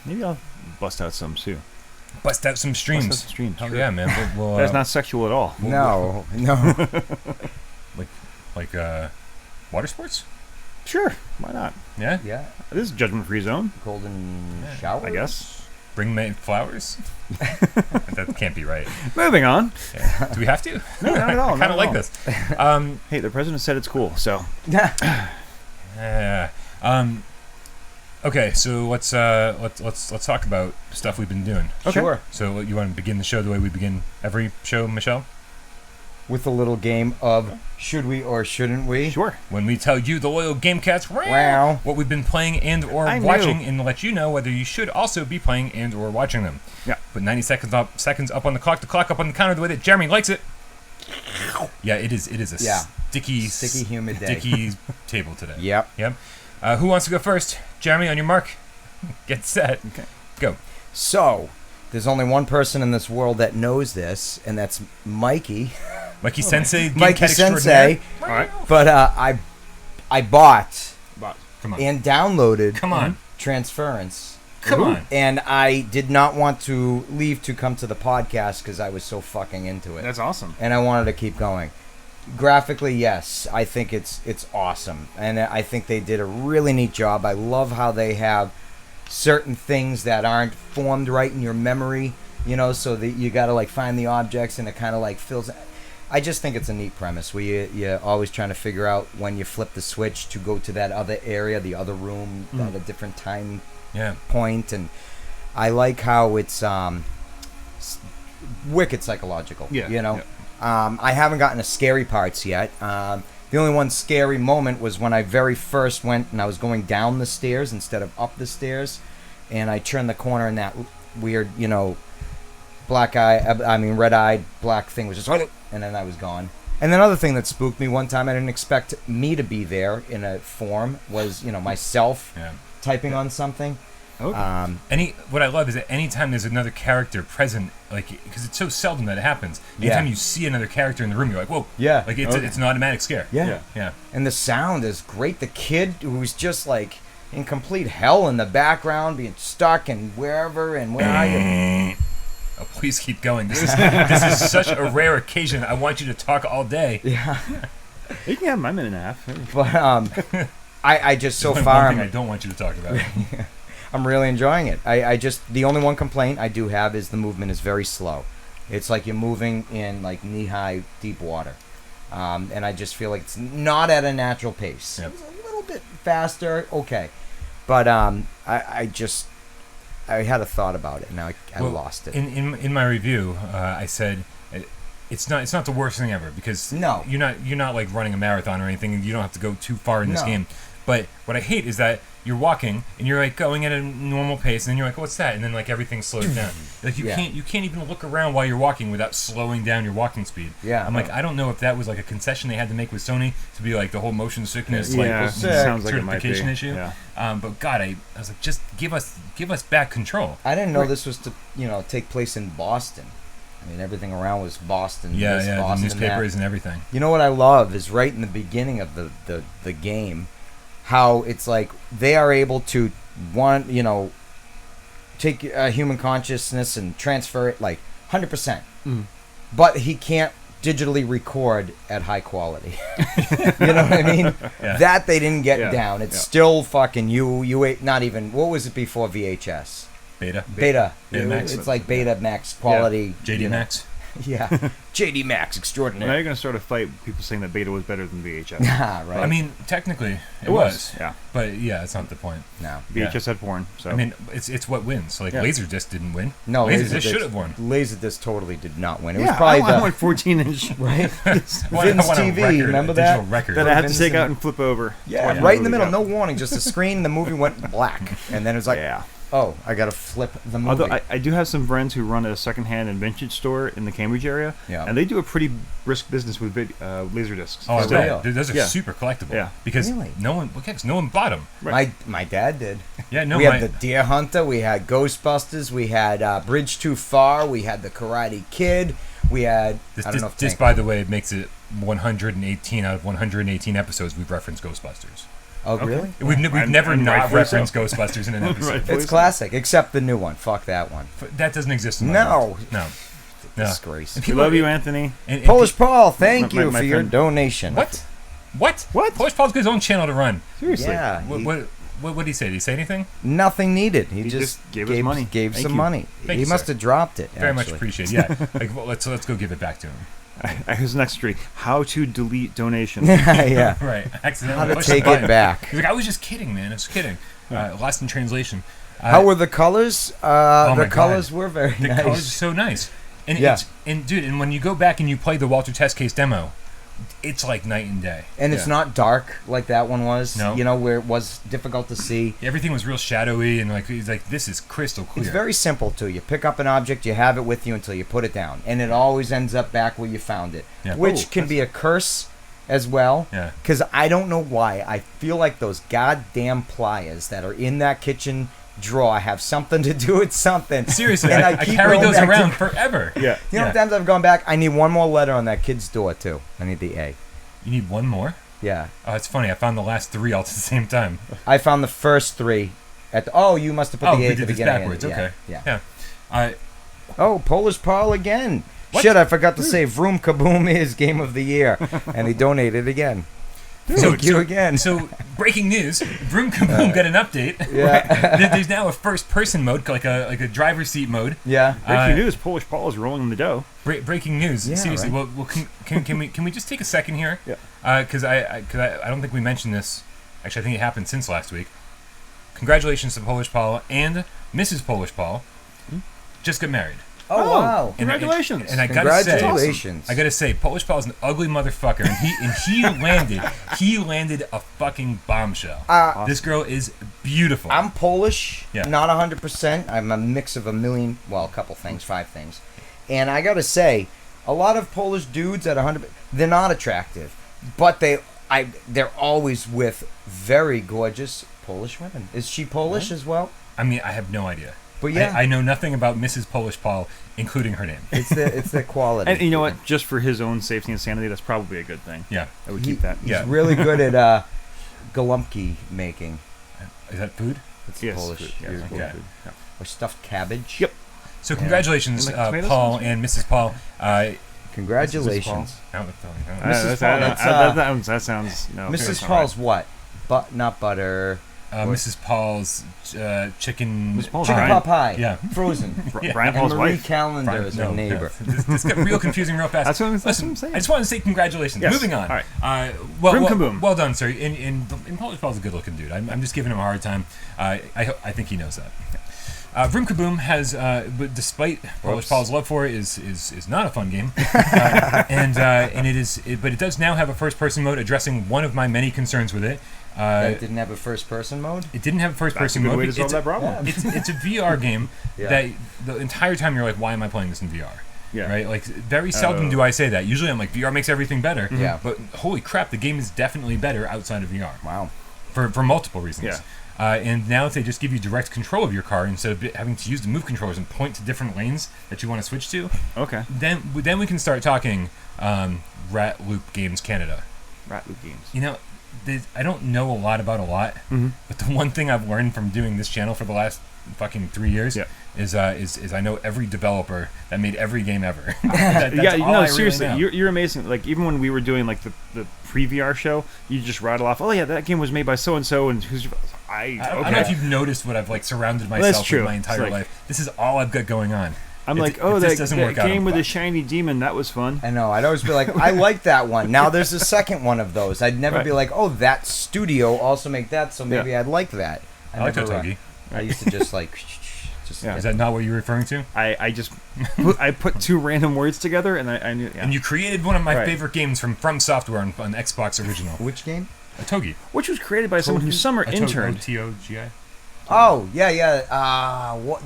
Maybe I'll bust out some too. Bust out some streams. Sure. Yeah, man. That's not sexual at all. No. like water sports? Sure. Why not? Yeah. Yeah. This is judgment-free zone. Golden shower. I guess. Bring me flowers? That can't be right. Moving on. Yeah. Do we have to? No, not at all. I kind of like this. Hey, the president said it's cool, so. Okay, so let's talk about stuff we've been doing. Okay. Sure. So you want to begin the show the way we begin every show, Michelle? With a little game of should we or shouldn't we? Sure. When we tell you, the loyal Gamecats, wow, what we've been playing and or watching, and let you know whether you should also be playing and or watching them. Yeah. Put 90 seconds up on the clock up on the counter the way that Jeremy likes it. Yeah, it is a sticky, humid day. Sticky table today. Yep. Who wants to go first? Jeremy, on your mark. Get set. Okay. Go. So, there's only one person in this world that knows this, and that's Mikey. Mikey Sensei. Mikey Sensei. All right. But I bought Come on. and downloaded Come on. Transference. Come on. And I did not want to leave to come to the podcast because I was so fucking into it. That's awesome. And I wanted to keep going. Graphically, yes, I think it's awesome, and I think they did a really neat job. I love how they have certain things that aren't formed right in your memory, so that you got to like find the objects, and it kind of like fills. I just think it's a neat premise where you're always trying to figure out when you flip the switch to go to that other area, the other room, at a different time point, and I like how it's wicked psychological. I haven't gotten to scary parts yet. The only one scary moment was when I very first went and I was going down the stairs instead of up the stairs, and I turned the corner and that weird, red-eyed black thing was just, and then I was gone. And another thing that spooked me one time, I didn't expect me to be there in a form, was, myself typing on something. Okay. What I love is that anytime there's another character present, like, because it's so seldom that it happens. Anytime you see another character in the room, you're like, whoa. Yeah. Like, it's an automatic scare. Yeah. And the sound is great. The kid who was just, like, in complete hell in the background, being stuck and wherever, and where are you? Oh, please keep going. This is such a rare occasion. I want you to talk all day. Yeah. You can have my minute and a half. But, I just so far... One thing I don't want you to talk about. I'm really enjoying it. The only one complaint I do have is the movement is very slow. It's like you're moving in like knee-high deep water. And I just feel like it's not at a natural pace. Yep. It's a little bit faster, okay. But I had a thought about it, and now I lost it. In my review, I said it's not the worst thing ever, because you're not like running a marathon or anything, and you don't have to go too far in this game. But what I hate is that you're walking and you're like going at a normal pace, and then you're like, what's that? And then like everything slows down. Like you can't even look around while you're walking without slowing down your walking speed. Yeah. I'm like, I don't know if that was like a concession they had to make with Sony to be like the whole motion sickness sounds like it might be. certification issue. Yeah. But God, I was like, just give us back control. I didn't know this was to take place in Boston. I mean, everything around was Boston. Boston, the newspapers and everything. You know what I love is right in the beginning of the game, how it's like they are able to take human consciousness and transfer it like 100%. But he can't digitally record at high quality. You know what I mean? Yeah. That they didn't get down. It's still fucking not even, what was it before VHS? Beta. Max. It's like Beta Max quality. JD Max. Yeah. JD Max extraordinary. Now you're going to start a fight with people saying that Beta was better than VHS. Right. I mean, technically, it was. Yeah. But yeah, that's not the point. No. VHS had porn. So I mean, it's what wins. Like Laserdisc didn't win. No, Laserdisc should have won. Laserdisc totally did not win. It was probably I want 14-inch. Right. Vince TV, remember that? Digital record. That I had to take out and flip over. Yeah, right in the middle, no warning, just a screen, and the movie went black, and then it was like, oh, I gotta flip the movie. Although I do have some friends who run a secondhand and vintage store in the Cambridge area, and they do a pretty brisk business with laser discs. Oh, those are super collectible. Yeah, because no one bought them. Right. My dad did. Yeah, no. We had the Deer Hunter, we had Ghostbusters, we had Bridge Too Far, we had the Karate Kid, we had. This, by the way, makes it 118 out of 118 episodes we've referenced Ghostbusters. Oh, really? We've never not referenced Ghostbusters in an episode. It's classic, except the new one. Fuck that one. That doesn't exist in my life. No. Disgrace. We love you, Anthony. Polish Paul, thank you for your donation. What? Polish Paul's got his own channel to run. Seriously. Yeah. What did he say? Did he say anything? Nothing needed. He just gave us money. Gave Thank some you. money. Thank He you, must sir. have dropped it. Very much actually. appreciated. Yeah. Like, well, let's go give it back to him. Here's the next tree. How to delete donations. Yeah. Right. Accidentally How to pushed take the button. it back. He's like, I was just kidding, man. I was kidding. Lost in translation. How were the colors? my The God. colors were very The nice. colors are so nice. And Yeah. dude, and when you go back and you play the Walter Test Case demo, it's like night and day. And it's not dark like that one was. No. You know, where it was difficult to see. Everything was real shadowy, and like he's like, this is crystal clear. It's very simple too. You pick up an object, you have it with you until you put it down, and it always ends up back where you found it, Yeah. which can be a curse as well. Yeah. Because I don't know why. I feel like those goddamn pliers that are in that kitchen drawer have something to do with something. Seriously, And I keep carried going those back to- around forever. Yeah. You know how many times I've gone back? I need one more letter on that kid's door too. I need the A. You need one more? Yeah. Oh, it's funny. I found the last 3 all at the same time. I found the first 3 at the, oh, you must have put Oh, the A we at the did this beginning. backwards. Yeah, Okay. Yeah. Yeah. Oh, Polish Parole again. What? Shit, I forgot to say Vroom Kaboom is Game of the Year. And he donated again. Thank you again. So, breaking news: Vroom Kaboom got an update. Yeah. There's now a first-person mode, like a driver's seat mode. Yeah. Breaking news: Polish Paul is rolling in the dough. Breaking news. Yeah, Seriously. right. Well, can we just take a second here? Yeah. Because I don't think we mentioned this. Actually, I think it happened since last week. Congratulations to Polish Paul and Mrs. Polish Paul. Just got married. Oh, wow. And Congratulations. And I gotta say, Congratulations. I gotta say, Polish Paul's an ugly motherfucker, and he landed a fucking bombshell. This girl is beautiful. I'm Polish, Yeah. not 100%. I'm a mix of a couple things, 5 things. And I gotta say, a lot of Polish dudes at 100, they're not attractive, but they're always with very gorgeous Polish women. Is she Polish as well? I mean, I have no idea. But yeah, I know nothing about Mrs. Polish Paul, including her name. it's the quality. And you know what? Just for his own safety and sanity, that's probably a good thing. Yeah. I would keep that. He's Yeah. really good at galumki making. Is that food? It's Yes, Polish. food, yes, You're- yeah. Or stuffed cabbage. Yep. So congratulations, And like tomatoes? Paul and Mrs. Paul. Congratulations. I don't know. Mrs. Paul, That sounds. No, Mrs. that's not Paul's what? Not butter. Mrs. Paul's chicken. Mrs. Paul's Chicken Brian. pot pie. Yeah. Frozen. right. Yeah. Brian And Paul's Marie wife. Callender is her neighbor. This got real confusing real fast. That's what I'm Listen, saying. I just want to say congratulations. Yes. Moving on. All right. Well, Vroom kaboom. well done, sir. And Polish Paul's a good-looking dude. I'm just giving him a hard time. I think he knows that. Vroom Kaboom has, but despite Polish Paul's love for it, is not a fun game, and it is. But it does now have a first-person mode addressing one of my many concerns with it. It didn't have a first-person mode? It didn't have a first-person That's a good mode. way to solve that problem. Yeah. It's a VR game Yeah. that the entire time you're like, why am I playing this in VR? Yeah. Right? Like, very seldom do I say that. Usually I'm like, VR makes everything better. Yeah. But holy crap, the game is definitely better outside of VR. Wow. For multiple reasons. Yeah. And now if they just give you direct control of your car instead of having to use the move controllers and point to different lanes that you want to switch to, Okay. then we can start talking Rat Loop Games Canada. Rat Loop Games. You know, I don't know a lot about a lot, but the one thing I've learned from doing this channel for the last fucking 3 years is I know every developer that made every game ever. That's all I seriously, really know. you're amazing. Like, even when we were doing like the pre-VR show, you just rattle off, oh yeah, that game was made by so and so, and who's I don't know if you've noticed what I've like surrounded That's myself true. with my entire It's like- life. This is all I've got going on. I'm If- like, if oh, this that doesn't work out, game I'm with a fucked. shiny demon, that was fun. I know. I'd always be like, I like that one. Now there's a second one of those. I'd never Right. be like, oh, that studio also make that, so maybe I'd like that. I like never, Otogi. I used to just like, Yeah. Is that not what you're referring to? I just put two random words together, and I knew. Yeah. And you created one of my Right. favorite games from Software on Xbox Original. Which game? Otogi. Which was created by someone whose summer interned. Otogi. Oh, yeah.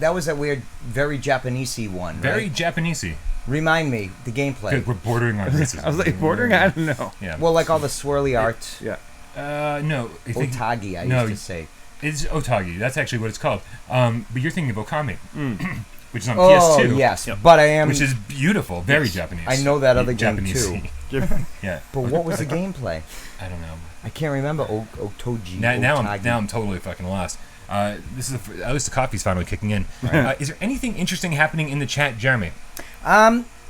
That was that weird, very Japanesey one, Very right? Japanesey. Remind me, the gameplay. Good, we're bordering on racism. I was like, bordering? I don't know. Yeah. Well, like all the swirly art. Yeah. No. I think Otagi, I no, used to say. it's Otogi. That's actually what it's called. But you're thinking of Okami, which is on Oh, PS2. yes. Yep. But I am... Which is beautiful. Very Japanese. I know that other game, Japanesey. Yeah. But what was the gameplay? I don't know. I can't remember. Otogi. Now Otagi. I'm totally fucking lost. This is at least the coffee's finally kicking in. Is there anything interesting happening in the chat, Jeremy?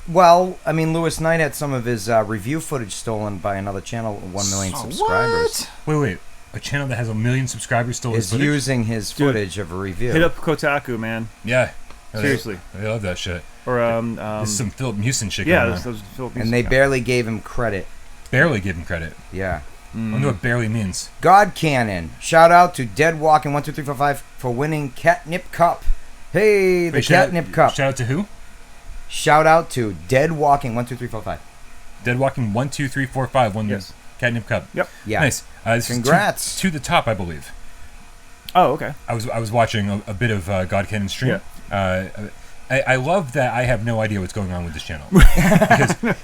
Well, I mean, Lewis Knight had some of his review footage stolen by another channel, 1 million subscribers. Wait. a channel that has 1 million subscribers still is using his footage of a review. Hit up Kotaku, man. Yeah. Seriously. I love that shit. Or this is some Philip Mewson shit yeah, going on. Philip Mewson. And they barely gave him credit. Barely give him credit. Yeah. I wonder what barely means. God Cannon. Shout out to Dead Walking 12345 for winning Catnip Cup. Hey, the Catnip Cup. Shout out to who? Shout out to Dead Walking 12345. Dead Walking 12345 won the Catnip Cup. Yep. Yeah. Nice. This Congrats. Is to the top, I believe. Oh, okay. I was watching a bit of God Cannon's stream. Yeah. I love that I have no idea what's going on with this channel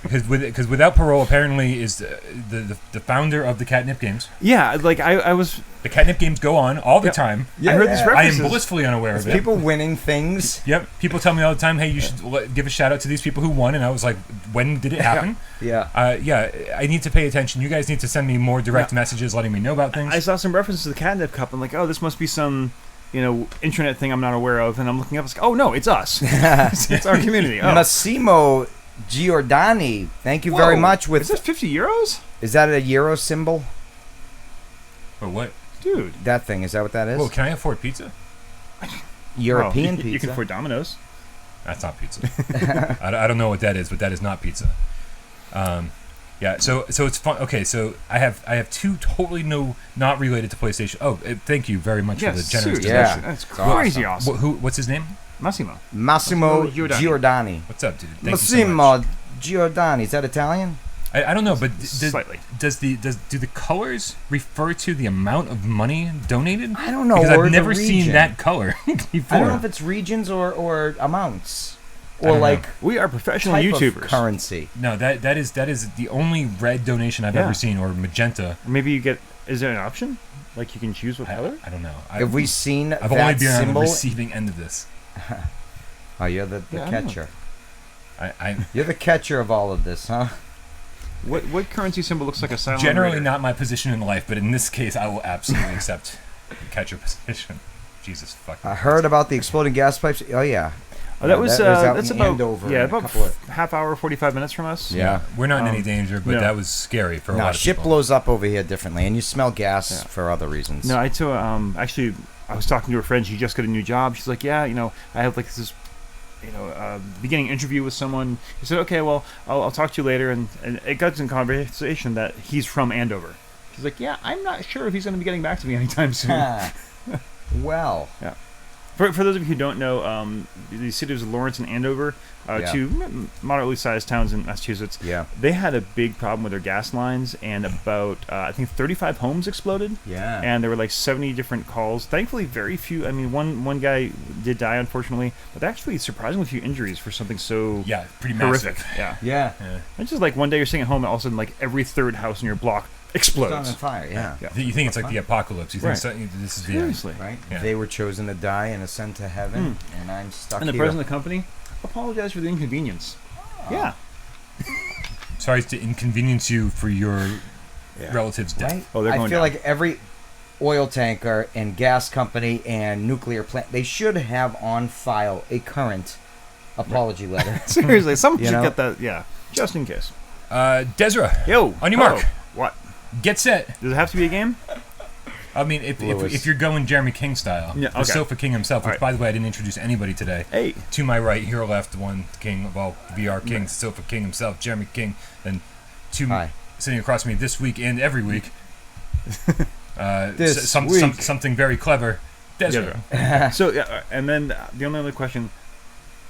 because without Parole apparently is the founder of the Catnip games. Yeah, like I was. The Catnip games go on all the time. Yeah, I heard these references. I am blissfully unaware of it. People winning things. Yep. People tell me all the time, "Hey, you should give a shout out to these people who won." And I was like, "When did it happen?" Yeah. I need to pay attention. You guys need to send me more direct messages, letting me know about things. I saw some references to the Catnip Cup. I'm like, oh, this must be some. Internet thing I'm not aware of, and I'm looking up. It's like, oh no, it's us. It's our community. Oh. Massimo Giordani, thank you very much. Is that 50 euros? Is that a euro symbol? Or what? Dude. That thing, is that what that is? Well, can I afford pizza? European pizza. You can afford Domino's. That's not pizza. I don't know what that is, but that is not pizza. Yeah, so it's fun. Okay, so I have two totally not related to PlayStation. Oh, thank you very much for the generous donation. Yeah, that's crazy awesome. What's his name? Massimo Giordani. What's up, dude? Thank Massimo you so much. Giordani. Is that Italian? I don't know, but slightly. Do the colors refer to the amount of money donated? I don't know. Because I've never seen that color before. I don't know if it's regions or amounts. Or we are professional type YouTubers. Of currency. No, that is the only red donation I've ever seen, or magenta. Maybe you get. Is there an option? Like you can choose what color? I don't know. Have we seen I've that only been symbol? on the receiving end of this. Oh, you're the catcher. I You're the catcher of all of this, huh? What currency symbol looks like a silent generally raider? not my position in life, but in this case, I will absolutely accept the catcher position. Jesus fucking. I heard about the exploding gas pipes. Oh yeah. Oh, that's about about half hour, 45 minutes from us. Yeah, we're not in any danger, but that was scary for a lot of shit people. blows up over here differently, and you smell gas for other reasons. No, actually, I was talking to a friend. She just got a new job. She's like, I have like this, beginning interview with someone. He said, okay, well, I'll talk to you later, and it got in conversation that he's from Andover. She's like, yeah, I'm not sure if he's going to be getting back to me anytime soon. Well, yeah. For those of you who don't know, the cities of Lawrence and Andover, two moderately sized towns in Massachusetts, they had a big problem with their gas lines, and about, I think, 35 homes exploded. Yeah. And there were like 70 different calls. Thankfully, very few. I mean, one guy did die, unfortunately, but actually surprisingly few injuries for something so pretty horrific. massive. Yeah. It's just like one day you're sitting at home, and all of a sudden, like every third house in your block explodes. It's on fire, yeah. You think it's like the apocalypse. You think this is the end. Seriously. Right? Yeah. They were chosen to die and ascend to heaven, and I'm stuck here. And the president of the company apologized for the inconvenience. Oh. Yeah. Sorry to inconvenience you for your relative's death. Right? Oh, they're going I feel down. like every oil tanker and gas company and nuclear plant, they should have on file a current apology letter. Seriously, someone should get that, just in case. Desra. Yo. On your mark. What? Get set. Does it have to be a game? I mean, if you're going Jeremy King style, the Sofa King himself, which, by the way, I didn't introduce anybody today. Hey. To my right, here left, one king of all VR kings, Sofa King himself, Jeremy King, and sitting across from me this week and every week, something very clever, Desra. So, and then the only other question,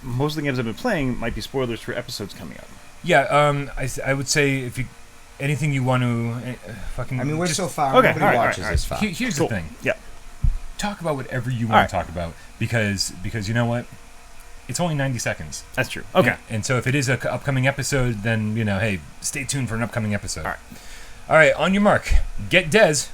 most of the games I've been playing might be spoilers for episodes coming up. Yeah, I would say if you... Anything you want to fucking... I mean, we're so far. Okay, nobody watches this far. Here's the thing. Yeah. Talk about whatever you want to talk about, because you know what? It's only 90 seconds. That's true. Okay. And so if it is an upcoming episode, then, hey, stay tuned for an upcoming episode. All right, on your mark. Get Des.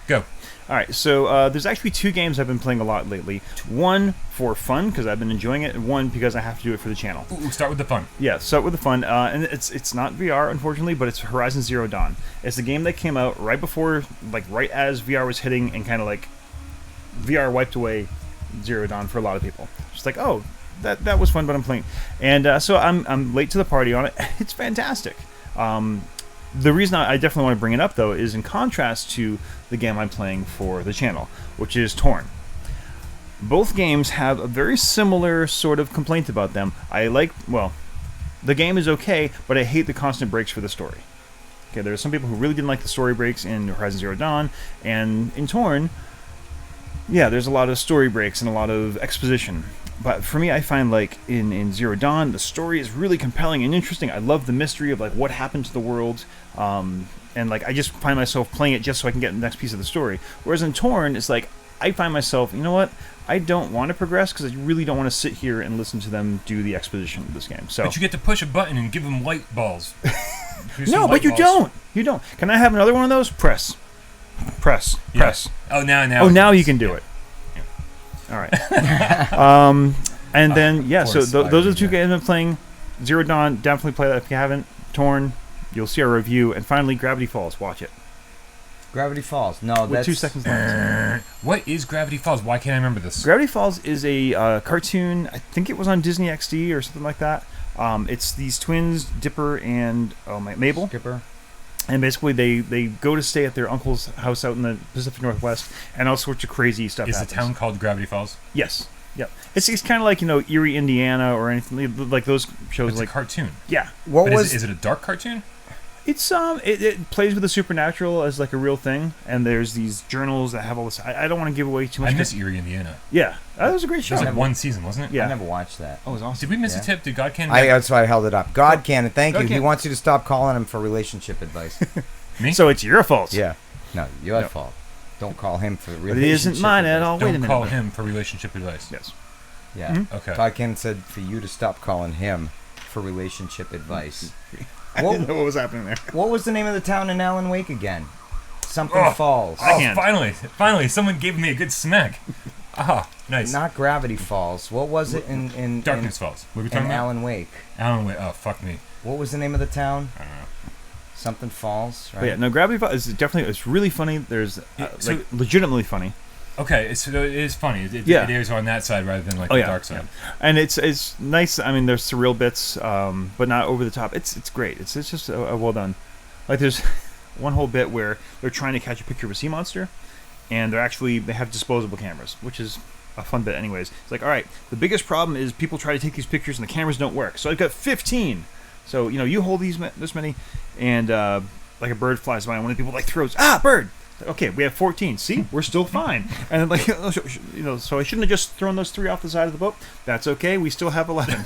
Go. All right, so there's actually two games I've been playing a lot lately. One for fun, because I've been enjoying it, and one because I have to do it for the channel. Ooh, start with the fun. Yeah, start with the fun. And it's not VR, unfortunately, but it's Horizon Zero Dawn. It's a game that came out right before, right as VR was hitting, and kind of like VR wiped away Zero Dawn for a lot of people. Just like, oh, that was fun, but I'm playing. And so I'm late to the party on it. It's fantastic. the reason I definitely want to bring it up, though, is in contrast to the game I'm playing for the channel, which is Torn. Both games have a very similar sort of complaint about them. The game is okay, but I hate the constant breaks for the story. Okay, there are some people who really didn't like the story breaks in Horizon Zero Dawn, and in Torn, yeah, there's a lot of story breaks and a lot of exposition. But for me, I find like in Zero Dawn, the story is really compelling and interesting. I love the mystery of like what happened to the world, and like I just find myself playing it just so I can get the next piece of the story. Whereas in Torn, it's like I find myself, you know what? I don't want to progress because I really don't want to sit here and listen to them do the exposition of this game. So, but you get to push a button and give them light balls. No, but you don't. You don't. Can I have another one of those? Press. Oh, now. Oh, now you can do it. Yeah. All right. And then so those are the two games I'm playing. Zero Dawn, definitely play that if you haven't. Torn, you'll see our review, and finally Gravity Falls. Watch it. Gravity Falls. No, with 2 seconds left. What is Gravity Falls? Why can't I remember this? Gravity Falls is a cartoon. I think it was on Disney XD or something like that. It's these twins, Dipper and Mabel. Skipper. And basically, they go to stay at their uncle's house out in the Pacific Northwest, and all sorts of crazy stuff happens. Is the town called Gravity Falls? Yes. Yep. It's kind of like Erie, Indiana, or anything like those shows. It's like a cartoon. Yeah. Is it a dark cartoon? It's it plays with the supernatural as like a real thing, and there's these journals that have all this. I don't want to give away too much. I miss Erie, Indiana. Yeah, that was a great show. It was like one season, wasn't it? Yeah, I never watched that. Oh, it was awesome. Did we miss a tip? Did God Cannon? That's why I held it up. God Cannon, thank you. God He Cannon. wants you to stop calling him for relationship advice. Me? So it's your fault. Yeah. No, your fault. Don't call him for relationship. But it isn't mine at all. Wait a Don't minute. call him for relationship advice. Yes. Yeah. Mm-hmm. Okay. God Cannon said for you to stop calling him for relationship advice. I didn't know what was happening there. What was the name of the town in Alan Wake again? Something Falls. Oh, finally, someone gave me a good smack. Ah, nice. Not Gravity Falls. What was it in Darkness Falls. What were we in talking about? Alan Wake? Alan Wake. Oh, fuck me. What was the name of the town? I don't know. Something Falls, right? But yeah, no, Gravity Falls is definitely, it's really funny. There's legitimately funny. Okay, so it is funny. It airs on that side rather than like the dark side. Yeah. And it's nice. I mean, there's surreal bits, but not over the top. It's great. It's just well done. Like there's one whole bit where they're trying to catch a picture of a sea monster, and they have disposable cameras, which is a fun bit anyways. It's like, all right, the biggest problem is people try to take these pictures and the cameras don't work. So I've got 15. So you hold this many, and like a bird flies by, and one of the people throws bird. Okay, we have 14. See, we're still fine. And then, so I shouldn't have just thrown those 3 off the side of the boat. That's okay. We still have 11.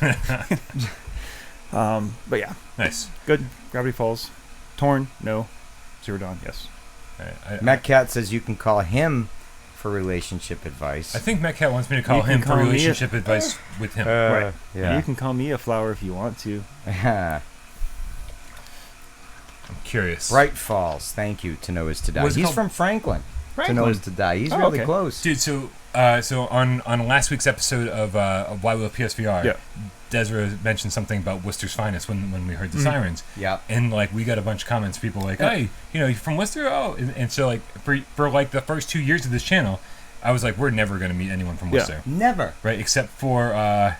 But yeah, nice, good. Gravity Falls, Torn, no. Zero Dawn, yes. Metcat says you can call him for relationship advice. I think Metcat wants me to call him for relationship advice with him. Right. Yeah. You can call me a flower if you want to. I'm curious. Bright Falls, thank you. To Know Is to Die. He's from Franklin. To Know Is to Die. He's really close, dude. So on last week's episode of Why We Love PSVR, Desra mentioned something about Worcester's Finest when we heard the sirens. Yeah. And we got a bunch of comments. People hey, you're from Worcester? Oh, and so for the first 2 years of this channel, I was like, we're never gonna meet anyone from Worcester. Never. Right, except for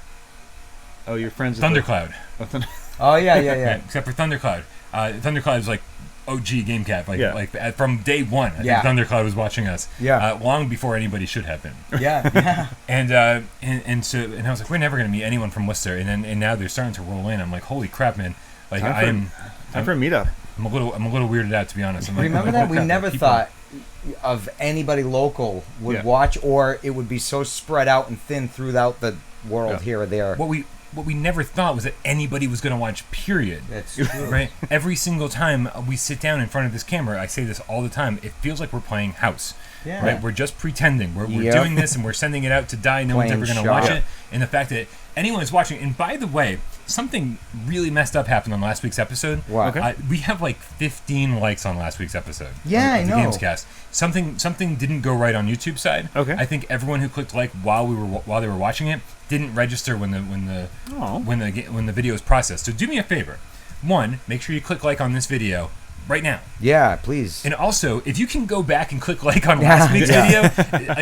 your friends. Thundercloud. Oh yeah. Except for Thundercloud. Thundercloud is OG GameCat, from day one. I think Thundercloud was watching us. Yeah. Long before anybody should have been. Yeah. And I was like, we're never gonna meet anyone from Worcester, and now they're starting to roll in. I'm like, holy crap, man! Time for a meetup. I'm a little weirded out, to be honest. Remember that we never thought of anybody local would watch, or it would be so spread out and thin throughout the world here or there. What we never thought was that anybody was going to watch, period. That's true. Right? Every single time we sit down in front of this camera, I say this all the time, it feels like we're playing House. Yeah. Right? We're just pretending. We're doing this and we're sending it out to die. No one's ever going to watch it. And the fact that anyone is watching, and by the way, something really messed up happened on last week's episode. What? Okay. We have 15 likes on last week's episode. Yeah, of the I know. Gamescast. Something didn't go right on YouTube side. Okay. I think everyone who clicked while they were watching it didn't register when the video is processed. So do me a favor. 1, make sure you click like on this video right now. Yeah, please. And also, if you can go back and click like on last week's video,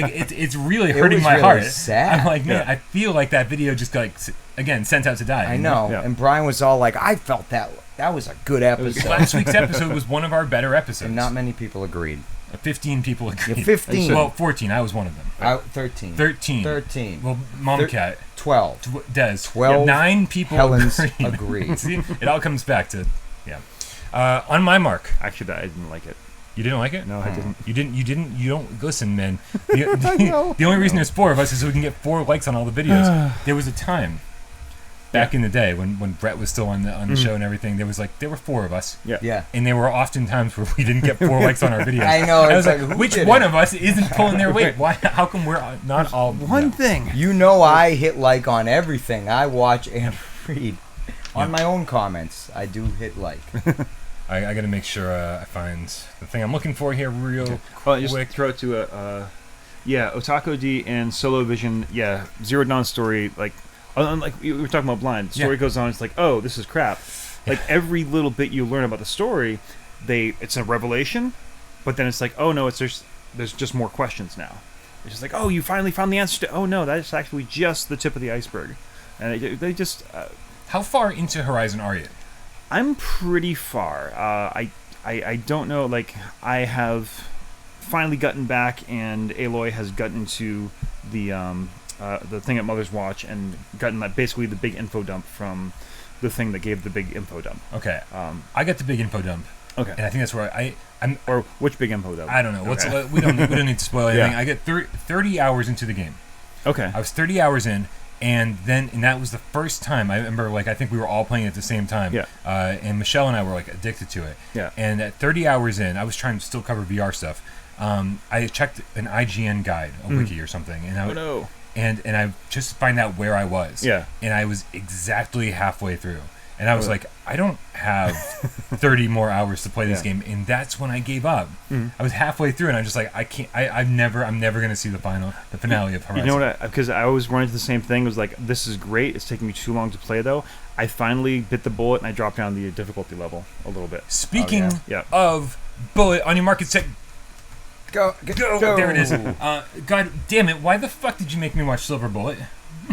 it's really hurting my really heart. sad. I'm like, man, I feel like that video just got, again, sent out to die. I know. Yeah. And Brian was all like, I felt that That was a good episode. Last week's episode was one of our better episodes. And not many people agreed. 15 people agreed. Yeah, 15. Well, 14. I was one of them. 13. 13. Well, Mom Cat. 12. Des. 12. 9 people agreed. See, it all comes back to, on my mark. Actually, I didn't like it. You didn't like it? No, I didn't. You don't listen, man. The only reason there's 4 of us is so we can get 4 likes on all the videos. There was a time back in the day when Brett was still on the show and everything. There were 4 of us. Yeah. And there were often times where we didn't get 4 likes on our videos. I know. I was like, which one of us isn't pulling their weight? Why? How come we're not all? One thing. You know, I hit like on everything. I watch and read. On my own comments, I do hit like. I got to make sure I find the thing I'm looking for here real quick. Just throw it to Otaku D and Solo Vision. Yeah, Zero Dawn story. Like we were talking about Blind. The story goes on. It's like, oh, this is crap. Like every little bit you learn about the story, it's a revelation, but then it's like, oh no, there's just more questions now. It's just like, oh, you finally found the answer to. Oh no, that's actually just the tip of the iceberg, and they just. How far into Horizon are you? I'm pretty far. I don't know. Like I have finally gotten back, and Aloy has gotten into the thing at Mother's Watch and gotten basically the big info dump from the thing that gave the big info dump. Okay. I got the big info dump. Okay. And I think that's where I'm. Or which big info dump? I don't know. Okay. We don't need to spoil anything. Yeah. I get 30 hours into the game. Okay. I was 30 hours in. And that was the first time I remember. Like I think we were all playing at the same time. Yeah. And Michelle and I were like addicted to it. Yeah. And at 30 hours in, I was trying to still cover VR stuff. I checked an IGN guide, a wiki or something, and and I just find out where I was. Yeah. And I was exactly halfway through, and I was like, I don't have 30 more hours to play this game, and that's when I gave up. I was halfway through, and I'm just like, I can't. I'm never gonna see the finale of Horizon. You know what? Because I was running into the same thing. It was like, this is great. It's taking me too long to play, though. I finally bit the bullet, and I dropped down the difficulty level a little bit. Speaking of bullet, on your market set. Go. There it is. God damn it! Why the fuck did you make me watch Silver Bullet?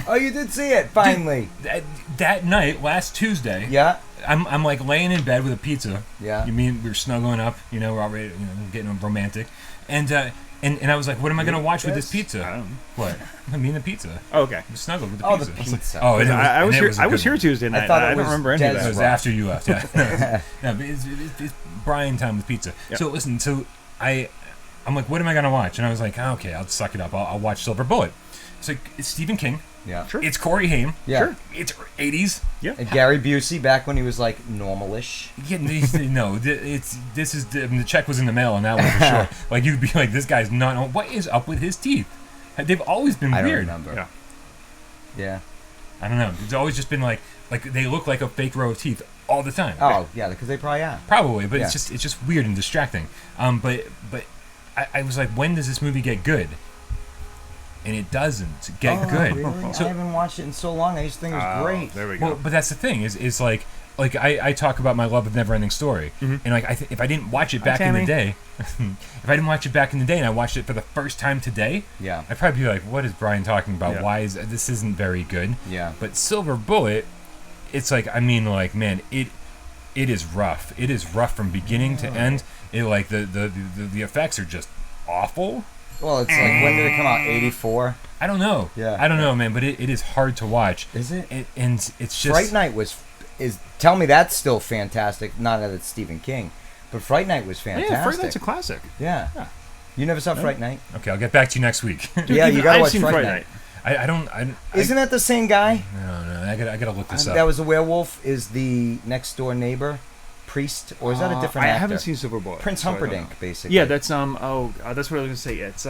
Oh, you did see it finally. That night, last Tuesday. Yeah. I'm like laying in bed with a pizza. Yeah. You mean we were snuggling up? You know, we're already getting romantic, and I was like, what am I gonna watch with this pizza? I don't know. What? I mean the pizza. Oh, okay. We snuggled with the Oh, pizza. the pizza. I was here Tuesday night. I don't remember any of that. It was after you left. Yeah. No, but it's Brian time with pizza. Yeah. So listen. So I'm like, what am I gonna watch? And I was like, oh, okay, I'll suck it up. I'll watch Silver Bullet. It's like it's Stephen King. Yeah. Sure. It's Corey Haim. Yeah. Sure. It's 80s. Yeah. And Gary Busey back when he was like normalish. Yeah. No. The check was in the mail on that one for sure. Like you'd be like, this guy's not. What is up with his teeth? They've always been weird. I don't remember. Yeah. Yeah. I don't know. It's always just been like they look like a fake row of teeth all the time. Oh yeah, because they probably are. Probably, but it's just weird and distracting. But I was like, when does this movie get good? And it doesn't get good. Really? So, I haven't watched it in so long. I used to think it was great. There we go. Well, but that's the thing is like I talk about my love of Neverending Story, and like if I didn't watch it back in the day, and I watched it for the first time today, I'd probably be like, what is Brian talking about? Yeah. Why is this isn't very good? Yeah. But Silver Bullet, it's like man, it is rough. It is rough from beginning to end. It like the effects are just awful. Well, it's like, when did it come out? 84? I don't know. Yeah. I don't know, man, but it is hard to watch. Is it? And it's just... Fright Night tell me that's still fantastic. Not that it's Stephen King, but Fright Night was fantastic. Yeah, Fright Night's a classic. Yeah. You never saw Fright Night? Okay, I'll get back to you next week. Yeah, you gotta watch Fright Night. I don't... Isn't that the same guy? No, I gotta look this up. That was the werewolf, is the next door neighbor priest, or is that a different actor? I haven't seen Silver Bullet. Prince Humperdinck, basically. Yeah, that's that's what I was gonna say. It's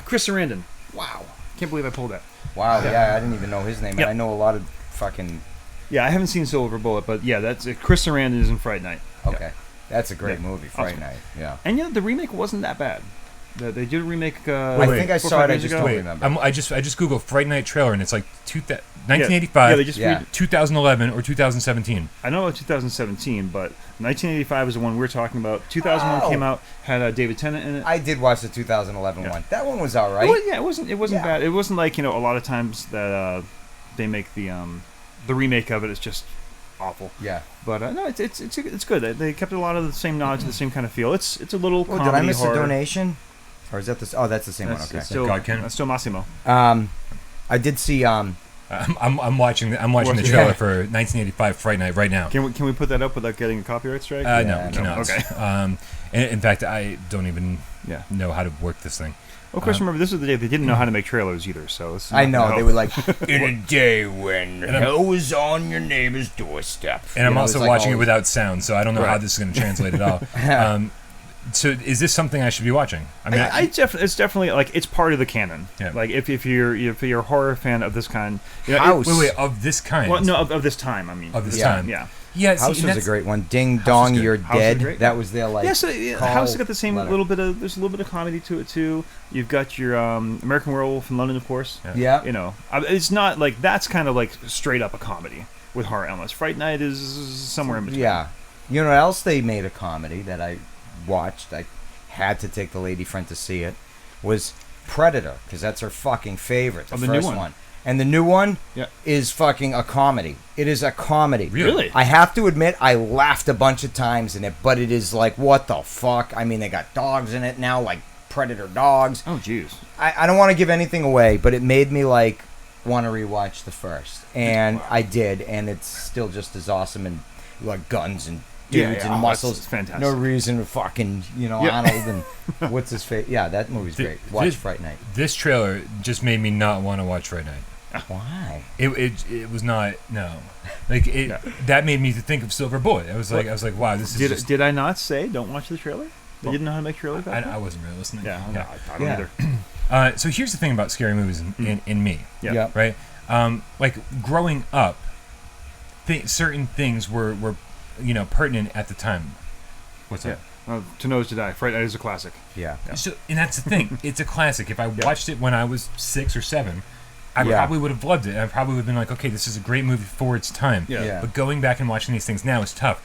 Chris Sarandon. Wow. Can't believe I pulled that. Wow. Yeah, I didn't even know his name, and I know a lot of fucking. Yeah, I haven't seen Silver Bullet, but yeah, that's Chris Sarandon is in Fright Night. Okay, yeah. That's a great movie, Fright Night. Yeah. And the remake wasn't that bad. They did a remake. I think I saw it. I just don't remember. I just Googled Fright Night trailer, and it's like 1985, 2011, or 2017. I know about 2017, but 1985 is the one we're talking about. 2001 came out, had David Tennant in it. I did watch the 2011 one. That one was all right. It wasn't bad. It wasn't like a lot of times that they make the remake of it. It's just awful. Yeah. But no, it's good. They kept a lot of the same nods, the same kind of feel. It's a little comedy did I miss horror. a donation? Or is that the? Oh, that's the same one. Okay. That's still Massimo. I did see. I'm watching the trailer for 1985 Fright Night right now. Can we put that up without getting a copyright strike? No, we cannot. Okay. In fact, I don't even know how to work this thing. Of course, remember, this is the day they didn't know how to make trailers either, so... I know, they were like, in a day when hell was on your neighbor's doorstep. And I'm also watching it without sound, so I don't know how this is going to translate at all. So is this something I should be watching? I mean, it's definitely, like, it's part of the canon. Yeah. Like, if you're a horror fan of this kind... Wait, of this kind? Well, no, of this time, I mean. Of this time. Yeah. Yeah, House was a great one. Ding Dong, You're Dead. That was their like. So House has got the same little bit of. There's a little bit of comedy to it too. You've got your American Werewolf in London, of course. Yeah. You know, it's not like that's kind of like straight up a comedy with horror elements. Fright Night is somewhere in between. Yeah. You know what else they made a comedy that I watched? I had to take the lady friend to see it. Was Predator, because that's her fucking favorite. The first new one. And the new one is fucking a comedy. It is a comedy. Really? I have to admit, I laughed a bunch of times in it, but it is like, what the fuck? I mean, they got dogs in it now, like Predator dogs. Oh, jeez. I don't want to give anything away, but it made me, like, want to rewatch the first. And I did, and it's still just as awesome, and, like, guns and dudes and muscles. It's fantastic. No reason to fucking, Arnold and what's his face. Yeah, that movie's great. Watch Fright Night. This trailer just made me not want to watch Fright Night. Why? It was not like it. That made me think of Silver Bullet. I was like, wow, this is. Did I not say don't watch the trailer? They didn't know how to make trailers. I wasn't really listening. Yeah. I don't either. So here's the thing about scary movies in me. Yeah. Right. Like growing up, certain things were pertinent at the time. What's that? To Know Is to Die. Fright Night is a classic. Yeah. So, and that's the thing. It's a classic. If I watched it when I was 6 or 7. I probably would have loved it. I probably would have been like, okay, this is a great movie for its time. Yeah. But going back and watching these things now is tough.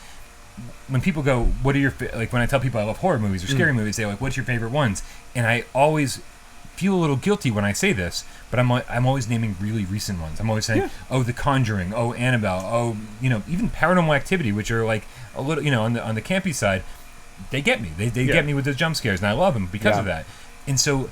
When people go, what are your... Like, when I tell people I love horror movies or scary movies, they're like, what's your favorite ones? And I always feel a little guilty when I say this, but I'm always naming really recent ones. I'm always saying, oh, The Conjuring, oh, Annabelle, oh, even Paranormal Activity, which are like a little, on the campy side, they get me. They get me with the jump scares, and I love them because of that. And so...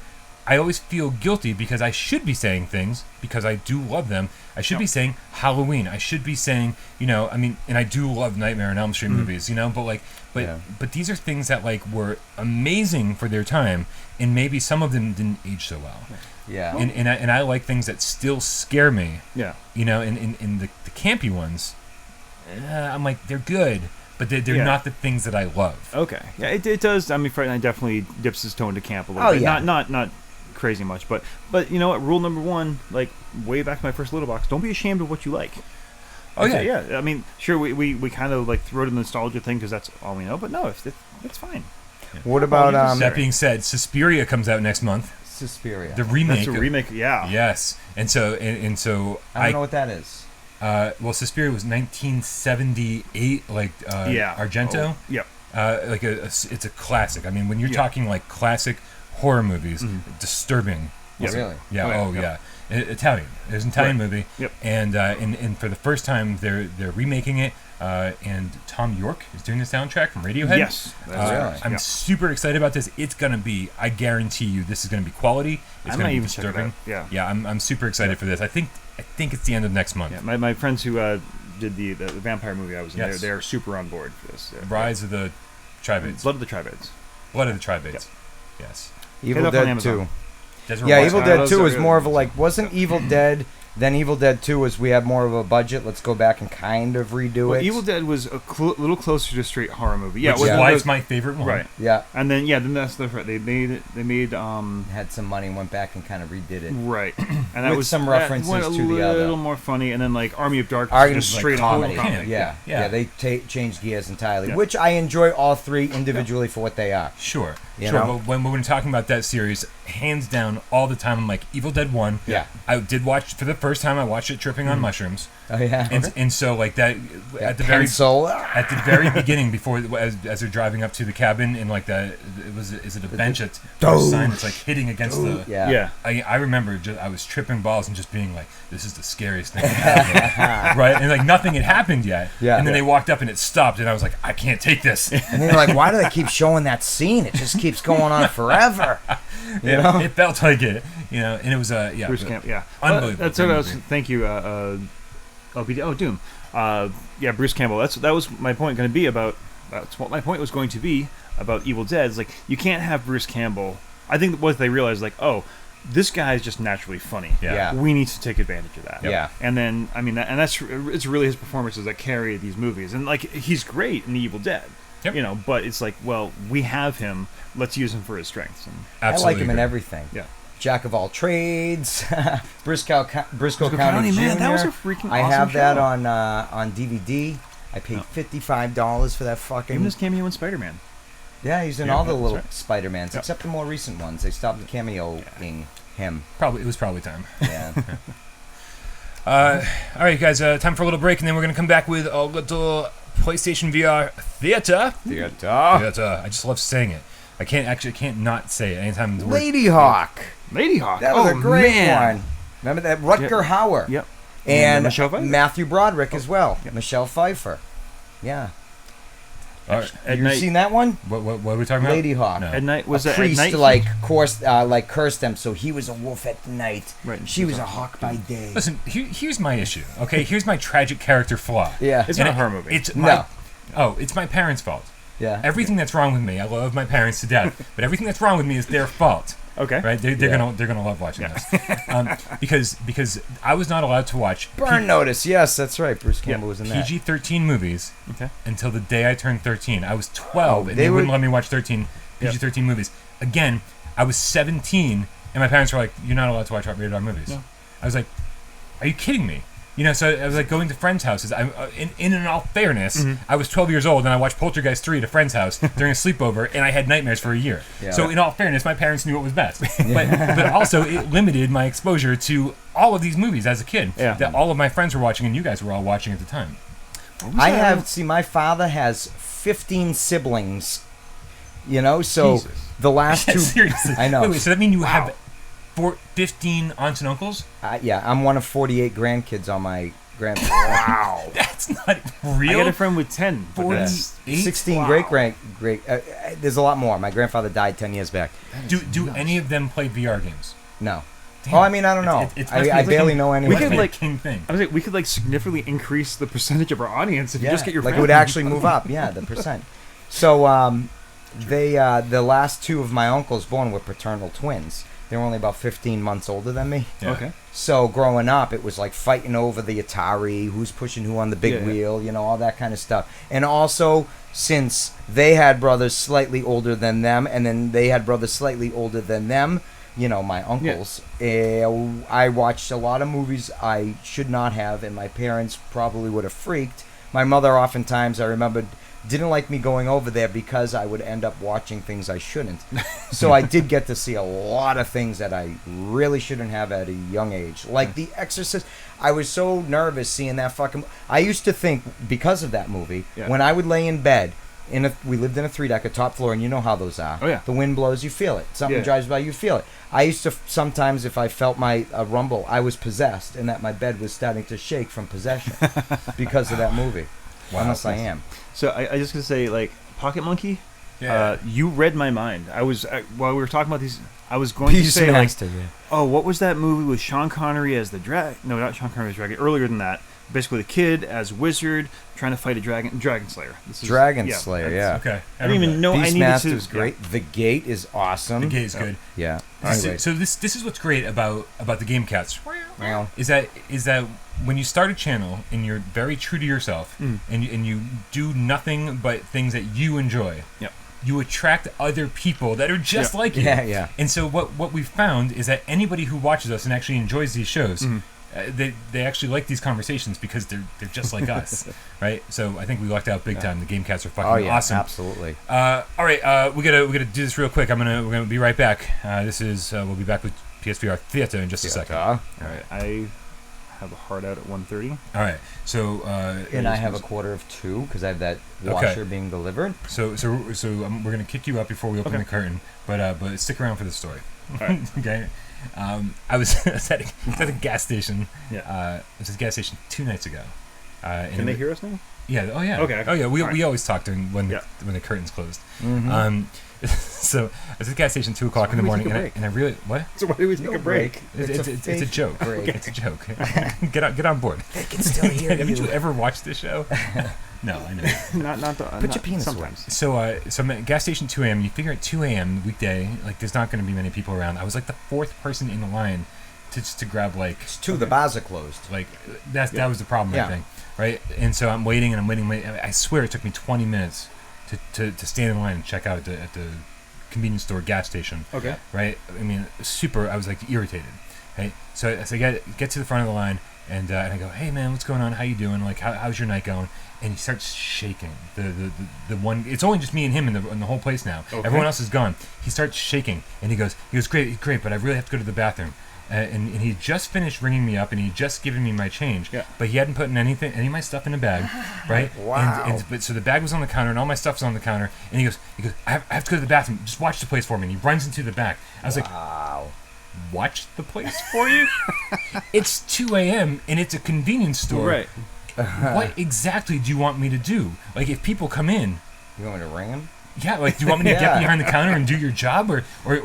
I always feel guilty because I should be saying things because I do love them. I should be saying Halloween. I should be saying, and I do love Nightmare on Elm Street movies, but these are things that like were amazing for their time, and maybe some of them didn't age so well. Yeah. And I like things that still scare me. Yeah. In the campy ones, I'm like they're good. But they're not the things that I love. Okay. Yeah, it does. I mean, Fright Night definitely dips his toe into camp a little bit. Yeah. Not crazy much, but you know what? Rule number 1, like way back to my first little box, don't be ashamed of what you like. Oh okay, yeah. I mean, sure, we kind of like throw to the nostalgia thing because that's all we know. But no, it's fine. Yeah. What about that being said, Suspiria comes out next month. Suspiria, the remake. That's a remake. Yeah. Yes, and so I don't know what that is. Well, Suspiria was 1978, like Argento. Oh, yep. It's a classic. I mean, when you're talking like classic horror movies, disturbing. Yes. Really? Yeah. Italian. It was an Italian movie. Yep. And for the first time, they're remaking it. And Tom York is doing the soundtrack from Radiohead. Yes. I'm super excited about this. It's gonna be. I guarantee you, this is gonna be quality. It's gonna be disturbing. Yeah. I'm super excited for this. I think it's the end of next month. Yeah. My friends who did the vampire movie I was in, they're super on board for this. Rise of the Tribates. Blood of the Tribates. Blood of the Tribates. Yep. Yes. Evil Dead 2. Yeah, Evil Dead 2 was more of a like, wasn't Evil Dead, then Evil Dead 2 was we had more of a budget, let's go back and kind of redo it. Evil Dead was a little closer to a straight horror movie. Yeah, which is why it's my favorite one. Right. Yeah. And then that's the they made had some money and went back and kind of redid it. Right. And that was some references to the other. A little more funny, and then like Army of Darkness just straight comedy. comedy. Yeah. They changed gears entirely, which I enjoy all three individually for what they are. Sure. You sure, know? but when we're talking about that series, hands down, all the time, I'm like, Evil Dead 1. Yeah. I did watch, for the first time, I watched it tripping on mushrooms. Oh, yeah. And so, like, that, at the very beginning, before, as they're driving up to the cabin, and, like, is it a bench at the sign that's, like, hitting against the... Yeah. I remember I was tripping balls and just being like, this is the scariest thing happened. Right? And, like, nothing had happened yet. Yeah. And then they walked up and it stopped, and I was like, I can't take this. And they're like, why do they keep showing that scene? It just keeps going on forever. You know? It felt like it, you know, and it was Bruce Campbell, yeah, unbelievable. That's what I was. Thank you, Doom. Yeah, Bruce Campbell. That was my point going to be about. That's what my point was going to be about Evil Dead. It's like you can't have Bruce Campbell. I think what they realized, like, oh, this guy is just naturally funny. Yeah. We need to take advantage of that. Yeah. And then it's really his performances that carry these movies, and like he's great in the Evil Dead. Yep. You know, but it's like, well, we have him. Let's use him for his strengths. And I like him in everything. Yeah. Jack of all trades, Briscoe County County, Jr. man, that was a freaking I awesome have that show. on DVD. I paid $55 for that fucking. Even his cameo in Spider-Man. Yeah, he's in Yeah, all the that's little right. Spider-Mans, Yep. except the more recent ones. They stopped cameoing him. It was probably time. Yeah. All right, guys, time for a little break, and then we're going to come back with a little PlayStation VR theater. I just love saying it. I can't not say it anytime. Lady Hawk. That was a great man. one. Remember that? Rutger Hauer. Yep. And Michelle Pfeiffer. Matthew Broderick as well. Yep. Michelle Pfeiffer. Yeah. All right. At You night, seen that one? What are we talking about? Lady Hawk. No. At night was a it priest at night? like cursed them, so he was a wolf at night. Right. She was a hawk by day. Listen, here's my issue. Okay, here's my tragic character flaw. Yeah. It's And not a horror movie. It's No. it's my parents' fault. Yeah. Everything that's wrong with me, I love my parents to death, but everything that's wrong with me is their fault. Okay. Right? They're gonna love watching this, because I was not allowed to watch Burn Notice. Yes, that's right. Bruce Campbell was in that. PG-13 movies Okay. until the day I turned 13. I was 12, and they they wouldn't were- let me watch PG-13 movies. Again, I was 17, and my parents were like, "You're not allowed to watch rated R movies." No. I was like, "Are you kidding me?" You know, so I was like going to friends' houses. In all fairness, I was 12 years old and I watched Poltergeist 3 at a friend's house during a sleepover, and I had nightmares for a year. Yeah. So in all fairness, my parents knew what was best. But also it limited my exposure to all of these movies as a kid that all of my friends were watching and you guys were all watching at the time. My father has 15 siblings. You know, so Jesus. the last two. Seriously. I know. Wait, so that means you have 15 aunts and uncles? Yeah, I'm one of 48 grandkids on my grandfather. Wow. That's not I real. got a friend with 10. but 48? that's- 16 Wow. great. There's a lot more. My grandfather died 10 years back. Do any of them play VR games? No. Damn. Oh, I mean, I don't know. It must I be barely like- know We anyone. could, Like like- king thing. I was like, we could like significantly increase the percentage of our audience if you just get your like it family. would actually move up. Yeah, the percent. So the last two of my uncles born were paternal twins. They were only about 15 months older than me. Yeah. Okay. So growing up, it was like fighting over the Atari, who's pushing who on the big Yeah, yeah. wheel, you know, all that kind of stuff. And also, since they had brothers slightly older than them, and then they had brothers slightly older than them, you know, my uncles, I watched a lot of movies I should not have, and my parents probably would have freaked. My mother oftentimes, I remember, didn't like me going over there because I would end up watching things I shouldn't. So I did get to see a lot of things that I really shouldn't have at a young age. Like The Exorcist. I was so nervous seeing that fucking... I used to think, because of that movie, when I would lay in bed, we lived in a 3-decker, top floor, and you know how those are. Oh, yeah. The wind blows, you feel it. Something Yeah. drives by, you feel it. I used to, sometimes if I felt a rumble, I was possessed, and that my bed was starting to shake from possession because of that movie. Wow. Unless I am. So I just gonna say, like, Pocket Monkey. Yeah. You read my mind. I was while we were talking about these. I was going to say, like, oh, what was that movie with Sean Connery as the dragon? No, not Sean Connery as dragon. Earlier than that, basically the kid as wizard trying to fight a dragon slayer. This is, Dragon Slayer, yeah. Okay. I didn't even know I needed to. Beastmaster's great. The Gate is awesome. The gate is good. Yeah. So, Anyway. so this is what's great about the Gamecast. Well, Is that when you start a channel and you're very true to yourself and you do nothing but things that you enjoy. Yep. You attract other people that are just like you. Yeah, yeah. And so what we've found is that anybody who watches us and actually enjoys these shows, they actually like these conversations because they're just like us, right? So I think we lucked out big time. The Gamecats are fucking awesome. Absolutely. All right, we gotta do this real quick. We're gonna be right back. We'll be back with PSVR Theater in just a second. All right, I have a hard out at 1:30. All right, so and I have a 1:45 because I have that washer being delivered. So we're gonna kick you up before we open the curtain, but stick around for the story. All right. Okay. I was at a gas station. Yeah. It was at a gas station 2 nights ago. Can they hear us now? Yeah. Oh yeah. Okay. Oh yeah. We right. always talk when the curtain's closed. Mm-hmm. So I was at the gas station 2 o'clock in the morning, and I really what? So why do we take a break? It's a joke. Break. It's a joke. Get on board. They can still hear you. Haven't you ever watched this show? No, I know. Put your penis sometimes. So I'm at gas station 2 a.m. You figure at 2 a.m. weekday, like there's not going to be many people around. I was like the 4th person in the line to grab like. It's 2. The bars are closed. Like that was the problem, I think. Right, and so I'm waiting. I swear it took me 20 minutes to stand in line and check out at the convenience store gas station. Okay. Right. I mean, I was like irritated. Right. So I get to the front of the line and I go, hey man, what's going on? How you doing? Like how's your night going? And he starts shaking. The one. It's only just me and him in the whole place now. Okay. Everyone else is gone. He starts shaking and he goes, great, but I really have to go to the bathroom. And he had just finished ringing me up, and he had just given me my change, but he hadn't put any of my stuff in a bag, right? Wow. But so the bag was on the counter, and all my stuff was on the counter, and he goes, I have to go to the bathroom. Just watch the place for me. And he runs into the back. I was like, watch the place for you? It's 2 a.m. and it's a convenience store. Right. What exactly do you want me to do? Like, if people come in, You want me to ring him? yeah, like, do you want me to get behind the counter and do your job, or do you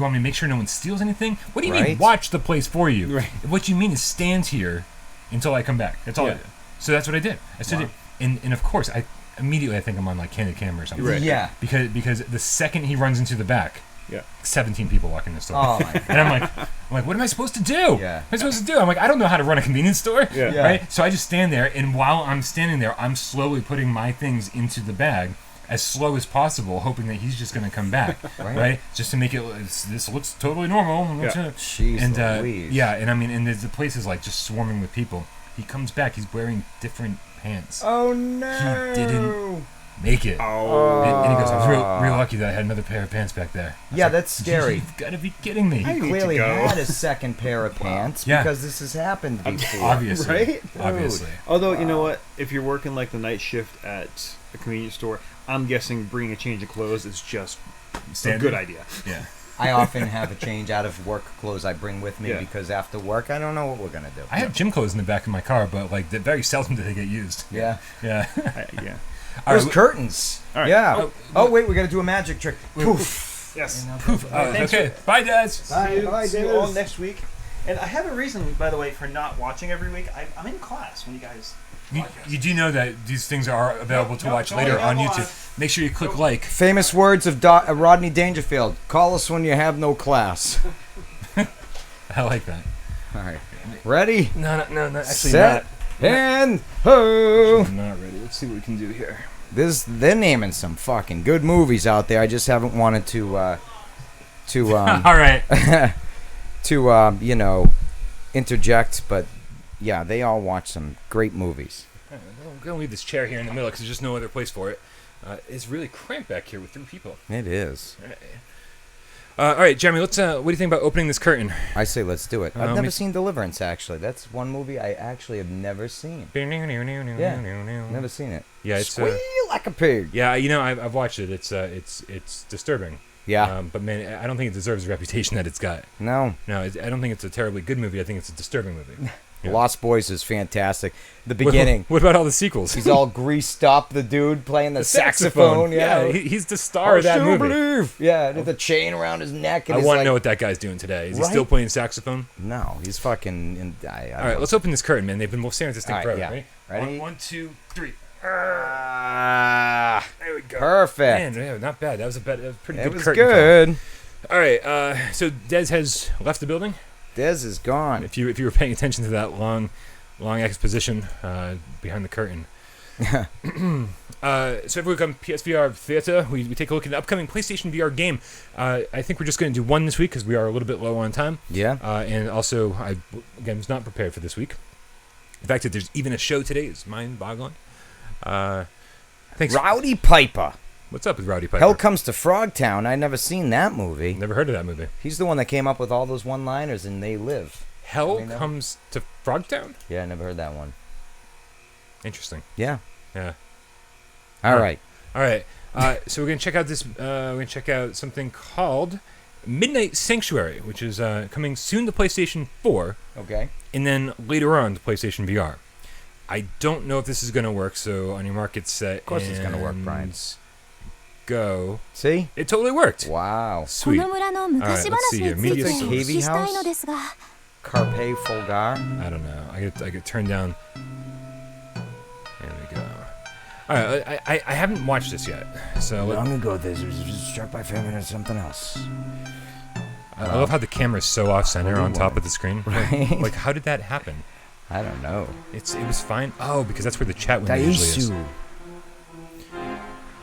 want me to make sure no one steals anything? What do you mean, watch the place for you? Right. What you mean is stand here until I come back. That's all I did. So that's what I did. I stood and of course, I think I'm on like candid camera or something. Right. Yeah. Because the second he runs into the back, 17 people walk in the store. Oh my God. And I'm like, what am I supposed to do? Yeah. What am I supposed to do? I'm like, I don't know how to run a convenience store. Yeah. Right? So I just stand there, and while I'm standing there, I'm slowly putting my things into the bag as slow as possible, hoping that he's just going to come back. Right? Just to make it, this looks totally normal. Jeez And Louise. and I mean, and the place is like just swarming with people. He comes back, he's wearing different pants. Oh no. He didn't make it. Oh. And he goes, I was real lucky that I had another pair of pants back there. Yeah, that's scary. You've got to be kidding me. He clearly had a second pair of pants because this has happened before. Obviously. Right? Obviously. Although, you know what? If you're working like the night shift at a convenience store, I'm guessing bringing a change of clothes is just a good idea. Yeah. I often have a change out of work clothes I bring with me because after work I don't know what we're gonna do. I have gym clothes in the back of my car, but like very seldom do they get used. Yeah. Yeah. Yeah. There's curtains. All right. Yeah. Oh wait, we gotta do a magic trick. Poof. Yes. Poof. Okay. Bye, dads. Bye, See you all next week. And I have a reason, by the way, for not watching every week. I'm in class when you guys. You do know that these things are available to watch later on YouTube. Make sure you click like. Famous words of Rodney Dangerfield. Call us when you have no class. I like that. All right. Ready? No, actually Set. And ho! I'm not ready. Let's see what we can do here. They're naming some fucking good movies out there. I just haven't wanted to All right. interject, but yeah, they all watch some great movies. I'm gonna leave this chair here in the middle because there's just no other place for it. It's really cramped back here with 3 people. It is. All right, Jeremy. Let's. What do you think about opening this curtain? I say let's do it. I've never seen Deliverance, actually. That's one movie I actually have never seen. Never seen it. Yeah, it's Squeal like a pig. Yeah, I've watched it. It's disturbing. Yeah. But man, I don't think it deserves the reputation that it's got. No. I don't think it's a terribly good movie. I think it's a disturbing movie. Yeah. Lost Boys is fantastic. The beginning. What about all the sequels? He's all greased up, the dude playing the saxophone. Yeah, he's the star of that movie. Believe. Yeah, with the chain around his neck. And I want to know what that guy's doing today. Is he still playing saxophone? No, he's fucking... all right, let's open this curtain, man. They've been staring at this thing forever. Yeah. Ready? 1, 2, 3. There we go. Perfect. Man, not bad. That was pretty good. It was curtain good. Call. All right, so Dez has left the building. Dez is gone. If you were paying attention to that long exposition behind the curtain, So every week on PSVR Theater, we take a look at an upcoming PlayStation VR game. I think we're just going to do one this week because we are a little bit low on time. Yeah. And also, I was not prepared for this week. The fact that there's even a show today is mind-boggling. Thanks. Rowdy Piper. What's up with Rowdy Piper? Hell Comes to Frogtown. I never seen that movie. Never heard of that movie. He's the one that came up with all those one-liners in They Live. Hell Comes to Frogtown? Yeah, I never heard that one. Interesting. Yeah. Yeah. All right. So we're gonna check out this. We're gonna check out something called Midnight Sanctuary, which is coming soon to PlayStation 4. Okay. And then later on to PlayStation VR. I don't know if this is gonna work. So on your mark, get set. Of course, it's gonna work, Brian. Go. See? It totally worked. Wow. Sweet. All right, let's see here. Media It's a source. KV house. Carpe Fulgar. I don't know. I get turned down. There we go. All right, I haven't watched this yet, so Long ago, this was struck by famine or something else. I love how the camera's so off center on top of the screen. Right. Like, how did that happen? I don't know. It was fine. Oh, because that's where the chat window usually is. Daisu.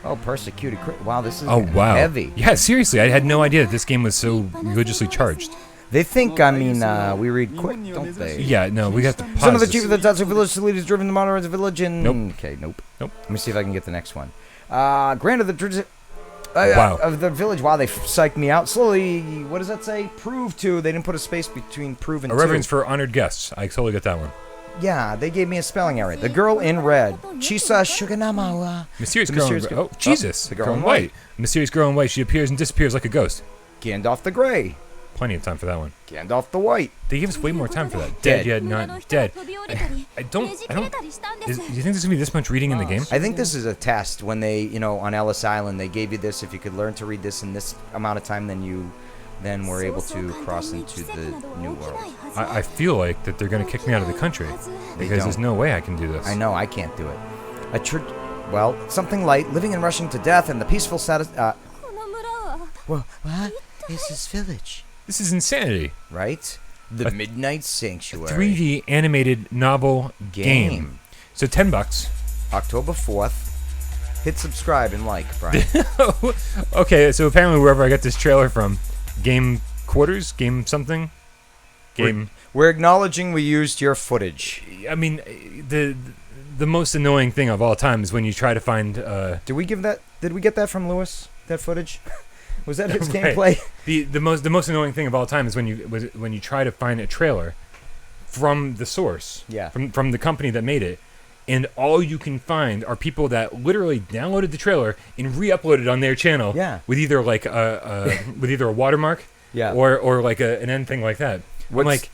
Oh, persecuted. Wow, this is wow. heavy. Yeah, seriously, I had no idea that this game was so religiously charged. They think, we read quick, don't they? Yeah, no, we have to pause Some of the this. chief of the Tatsu village leaders driven to moderate the village and... Nope. Okay, nope. Nope. Let me see if I can get the next one. Granted the... Wow. Of the village. Wow, they psyched me out. Slowly, what does that say? Prove to. They didn't put a space between prove and A reverence for honored guests. I totally get that one. Yeah, they gave me a spelling error. The girl in red. Chisa Shuganamawa. Mysterious The girl mysterious in girl- Oh, Jesus. the girl in white. Mysterious girl in white. She appears and disappears like a ghost. Gandalf the Grey. Plenty of time for that one. Gandalf the White. They give us way more time for that. Dead. Dead yet not dead. I don't. Do you think there's gonna be this much reading in the game? I think this is a test when they, on Ellis Island, they gave you this. If you could learn to read this in this amount of time, then you were able to cross into the new world. I feel like that they're gonna kick me out of the country because there's no way I can do this. I know, I can't do it. Something light, living and rushing to death, and the peaceful well, what? This is village. This is insanity. Right? The Midnight Sanctuary. 3D animated novel game. So $10. October 4th. Hit subscribe and like, Brian. Okay, so apparently wherever I got this trailer from, Game Quarters, Game something, Game. We're acknowledging we used your footage. I mean, the most annoying thing of all time is when you try to find. Did we get that from Lewis? That footage? Was that his Right. gameplay? The most annoying thing of all time is when you try to find a trailer from the source, from the company that made it, and all you can find are people that literally downloaded the trailer and re-uploaded it on their channel, with either like a watermark, or like an end thing like that. I'm like,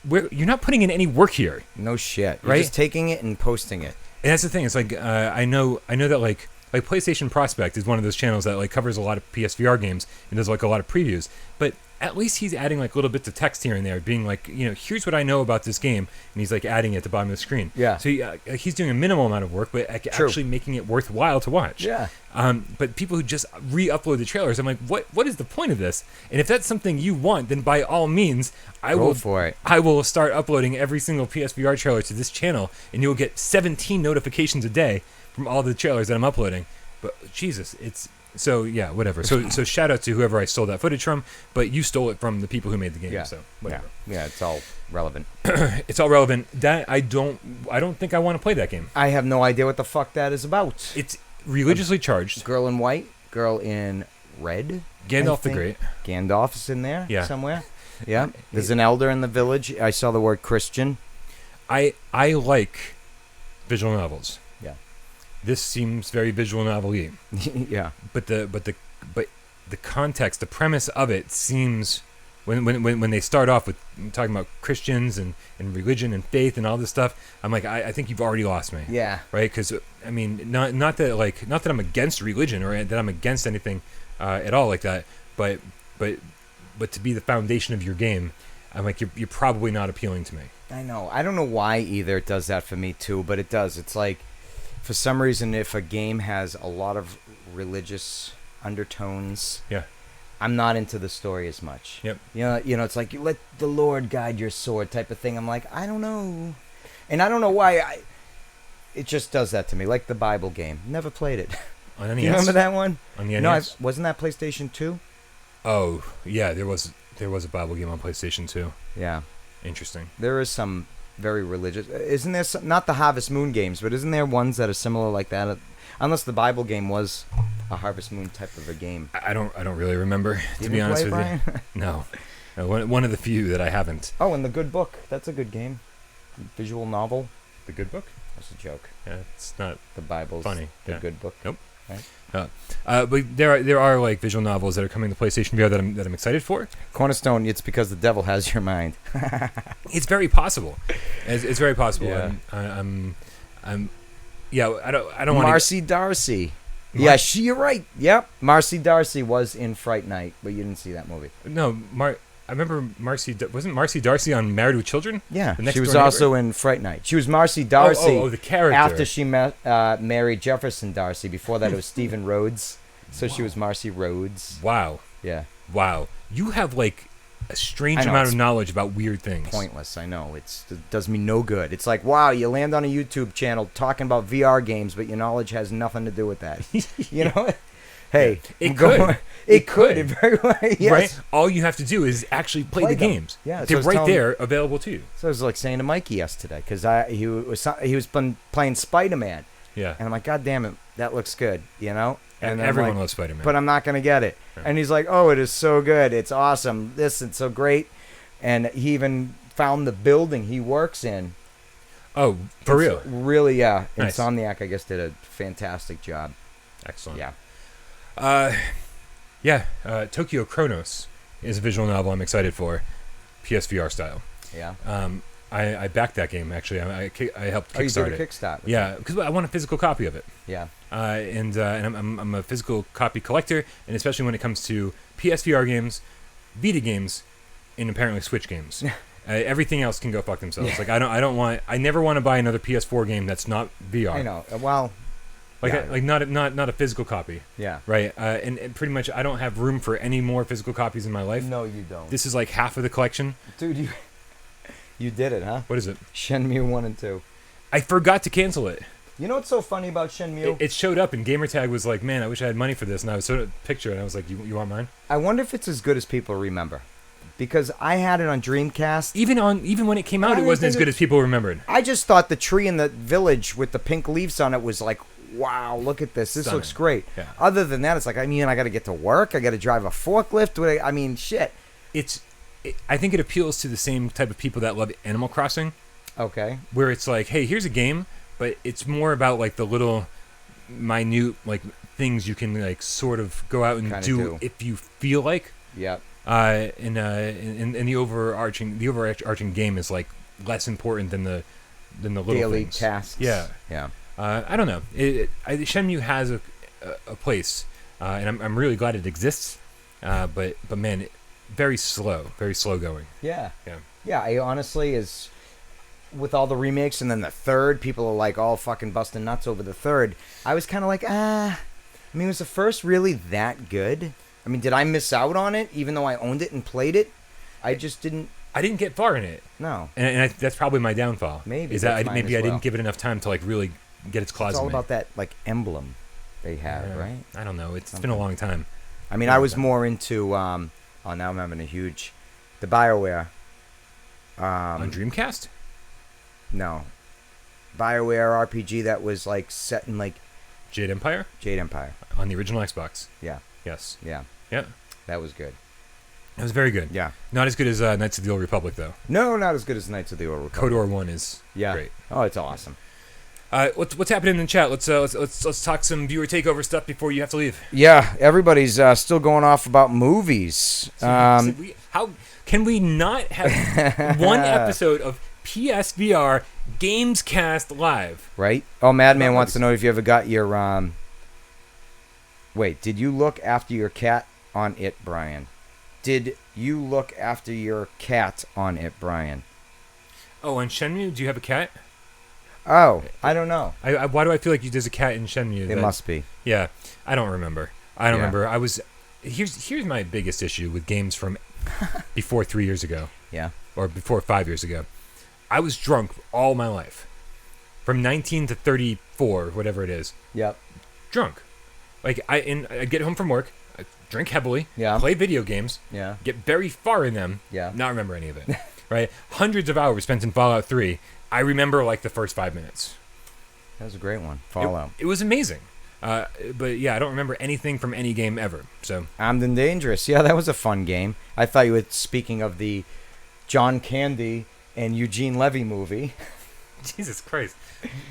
you're not putting in any work here. No shit. You're right? just taking it and posting it. And that's the thing. It's like I know that like PlayStation Prospect is one of those channels that like covers a lot of PSVR games and does like a lot of previews. But at least he's adding like little bits of text here and there, being like, here's what I know about this game, and he's like adding it at the bottom of the screen. Yeah. So he's doing a minimal amount of work, but actually making it worthwhile to watch. Yeah. But people who just re-upload the trailers, I'm like, what is the point of this? And if that's something you want, then by all means, I will start uploading every single PSVR trailer to this channel, and you'll get 17 notifications a day from all the trailers that I'm uploading. But Jesus, it's so yeah, whatever. So shout out to whoever I stole that footage from, but you stole it from the people who made the game. Yeah. So whatever. Yeah, it's all relevant. It's all relevant. That I don't think I want to play that game. I have no idea what the fuck that is about. It's religiously charged. Girl in white, girl in red. Gandalf the Great. Gandalf is in there somewhere. Yeah. There's an elder in the village. I saw the word Christian. I like visual novels. Yeah. This seems very visual novel-y. Yeah. But the context, the premise of it seems when they start off with talking about Christians and religion and faith and all this stuff, I'm like, I think you've already lost me. Yeah. Right? Because I mean, not that I'm against religion or that I'm against anything at all like that, but to be the foundation of your game, I'm like, you're probably not appealing to me. I know. I don't know why either it does that for me too, but it does. It's like, for some reason, if a game has a lot of religious undertones, I'm not into the story as much. Yep. It's like, you let the Lord guide your sword type of thing. I'm like, I don't know. And I don't know why. it just does that to me, like the Bible game. Never played it. On NES? Do you remember that one? On the NES? No, wasn't that PlayStation 2? Oh, yeah, there was a Bible game on PlayStation 2. Yeah. Interesting. There is some very religious... Isn't there some... Not the Harvest Moon games, but isn't there ones that are similar like that? Unless the Bible game was a Harvest Moon type of a game. I don't really remember, to be honest with Brian? you. No. One of the few that I haven't. Oh, and The Good Book. That's a good game. Visual novel. The Good Book? That's a joke. Yeah, it's not The Bible's funny. The Yeah. Good Book. Nope. Right? But there are like visual novels that are coming to PlayStation VR that I'm excited for. Cornerstone, it's because the devil has your mind. It's very possible. It's very possible. Yeah. I'm yeah. I don't want Marcy Darcy. Yeah, you're right. Yep. Marcy Darcy was in Fright Night, but you didn't see that movie. No, I remember wasn't Marcy Darcy on Married with Children? Yeah, The Next she was Door also Neighbor? in Fright Night. She was Marcy Darcy. Oh, the character. After she married Jefferson Darcy. Before that, it was Stephen Rhodes. So she was Marcy Rhodes. Wow. Yeah. Wow. You have like a strange I know, amount it's of knowledge about weird things. Pointless, I know. It does me no good. It's like, wow, you land on a YouTube channel talking about VR games, but your knowledge has nothing to do with that. You know? Hey, It could. It could. It very well. Yes. Right? All you have to do is actually play the them. games. Yeah, so I They're was right telling- there, available to you. So I was like saying to Mikey yesterday, because he was playing Spider-Man, Yeah. and I'm like, God damn it, that looks good, you know? And I'm everyone like, loves Spider-Man. but I'm not gonna get it. Yeah. And he's like, oh, it is so good, it's awesome, it's so great, and he even found the building he works in. Oh, for real? Really, yeah. Nice. Insomniac, I guess, did a fantastic job. Excellent. Yeah. Tokyo Chronos is a visual novel I'm excited for, PSVR style. Yeah. I backed that game actually. I helped Oh, you kickstart did a it. Kickstart. Yeah, because I want a physical copy of it. Yeah. And I'm a physical copy collector, and especially when it comes to PSVR games, Vita games, and apparently Switch games. Everything else can go fuck themselves. Yeah. Like I never want to buy another PS4 game that's not VR. I know. Well. Like yeah. not a physical copy. Yeah. Right. And pretty much I don't have room for any more physical copies in my life. No, you don't. This is like half of the collection. Dude, you did it, huh? What is it? Shenmue 1 and 2. I forgot to cancel it. You know what's so funny about Shenmue? It showed up and Gamertag was like, "Man, I wish I had money for this." And I was sort of picture it and I was like, "You want mine?" I wonder if it's as good as people remember. Because I had it on Dreamcast. Even when it came out, it wasn't as good as people remembered. I just thought the tree in the village with the pink leaves on it was like, wow, look at this. This Stunning. looks great. Yeah. Other than that, it's like, I got to get to work. I got to drive a forklift. I mean, shit. I think it appeals to the same type of people that love Animal Crossing, Okay. where it's like, hey, here's a game, but it's more about like the little minute like things you can like sort of go out and Kinda do if you feel like. Yep. And the overarching game is like less important than the little Daily things. tasks. Yeah. Yeah. I don't know. Shenmue has a place, and I'm really glad it exists. But man, very slow going. Yeah. Yeah. Yeah, I honestly is with all the remakes and then the third, people are like all fucking busting nuts over the third. I was kind of like, I mean, was the first really that good? I mean, did I miss out on it even though I owned it and played it? I just didn't. I didn't get far in it. No. And that's probably my downfall. Maybe. Is that that's mine as I well. didn't give it enough time to like really get its claws It's all in me. about that like emblem they have, Yeah. right? I don't know. It's been a long time. I mean, I was more into now I'm having the BioWare. On Dreamcast? No. BioWare RPG that was like set in like Jade Empire? Jade Empire. On the original Xbox. Yeah. Yes. Yeah. Yeah. That was good. It was very good. Yeah. Not as good as Knights of the Old Republic, though. No, not as good as Knights of the Old Republic. KOTOR 1 is great. Oh, it's awesome. What's happening in the chat? Let's talk some viewer takeover stuff before you have to leave. Yeah, everybody's still going off about movies. How can we not have one episode of PSVR Gamescast live? Right? Oh, Madman wants to know if you ever got your Wait, did you look after your cat on it, Brian? Did you look after your cat on it, Brian? Oh, on Shenmue, do you have a cat? Oh, I don't know. Why do I feel like there's a cat in Shenmue? It must be. Yeah, I don't remember. Here's my biggest issue with games from before 3 years ago. Yeah. Or before 5 years ago. I was drunk all my life. from 19 to 34, whatever it is. Yep. Drunk. Like I get home from work, I drink heavily, Yeah. play video games, Yeah. get very far in them, Yeah. not remember any of it. Right? Hundreds of hours spent in Fallout 3. I remember like the first 5 minutes. That was a great one. Fallout. It was amazing. But yeah, I don't remember anything from any game ever. So Armed and Dangerous. Yeah, that was a fun game. I thought you were speaking of the John Candy and Eugene Levy movie. Jesus Christ.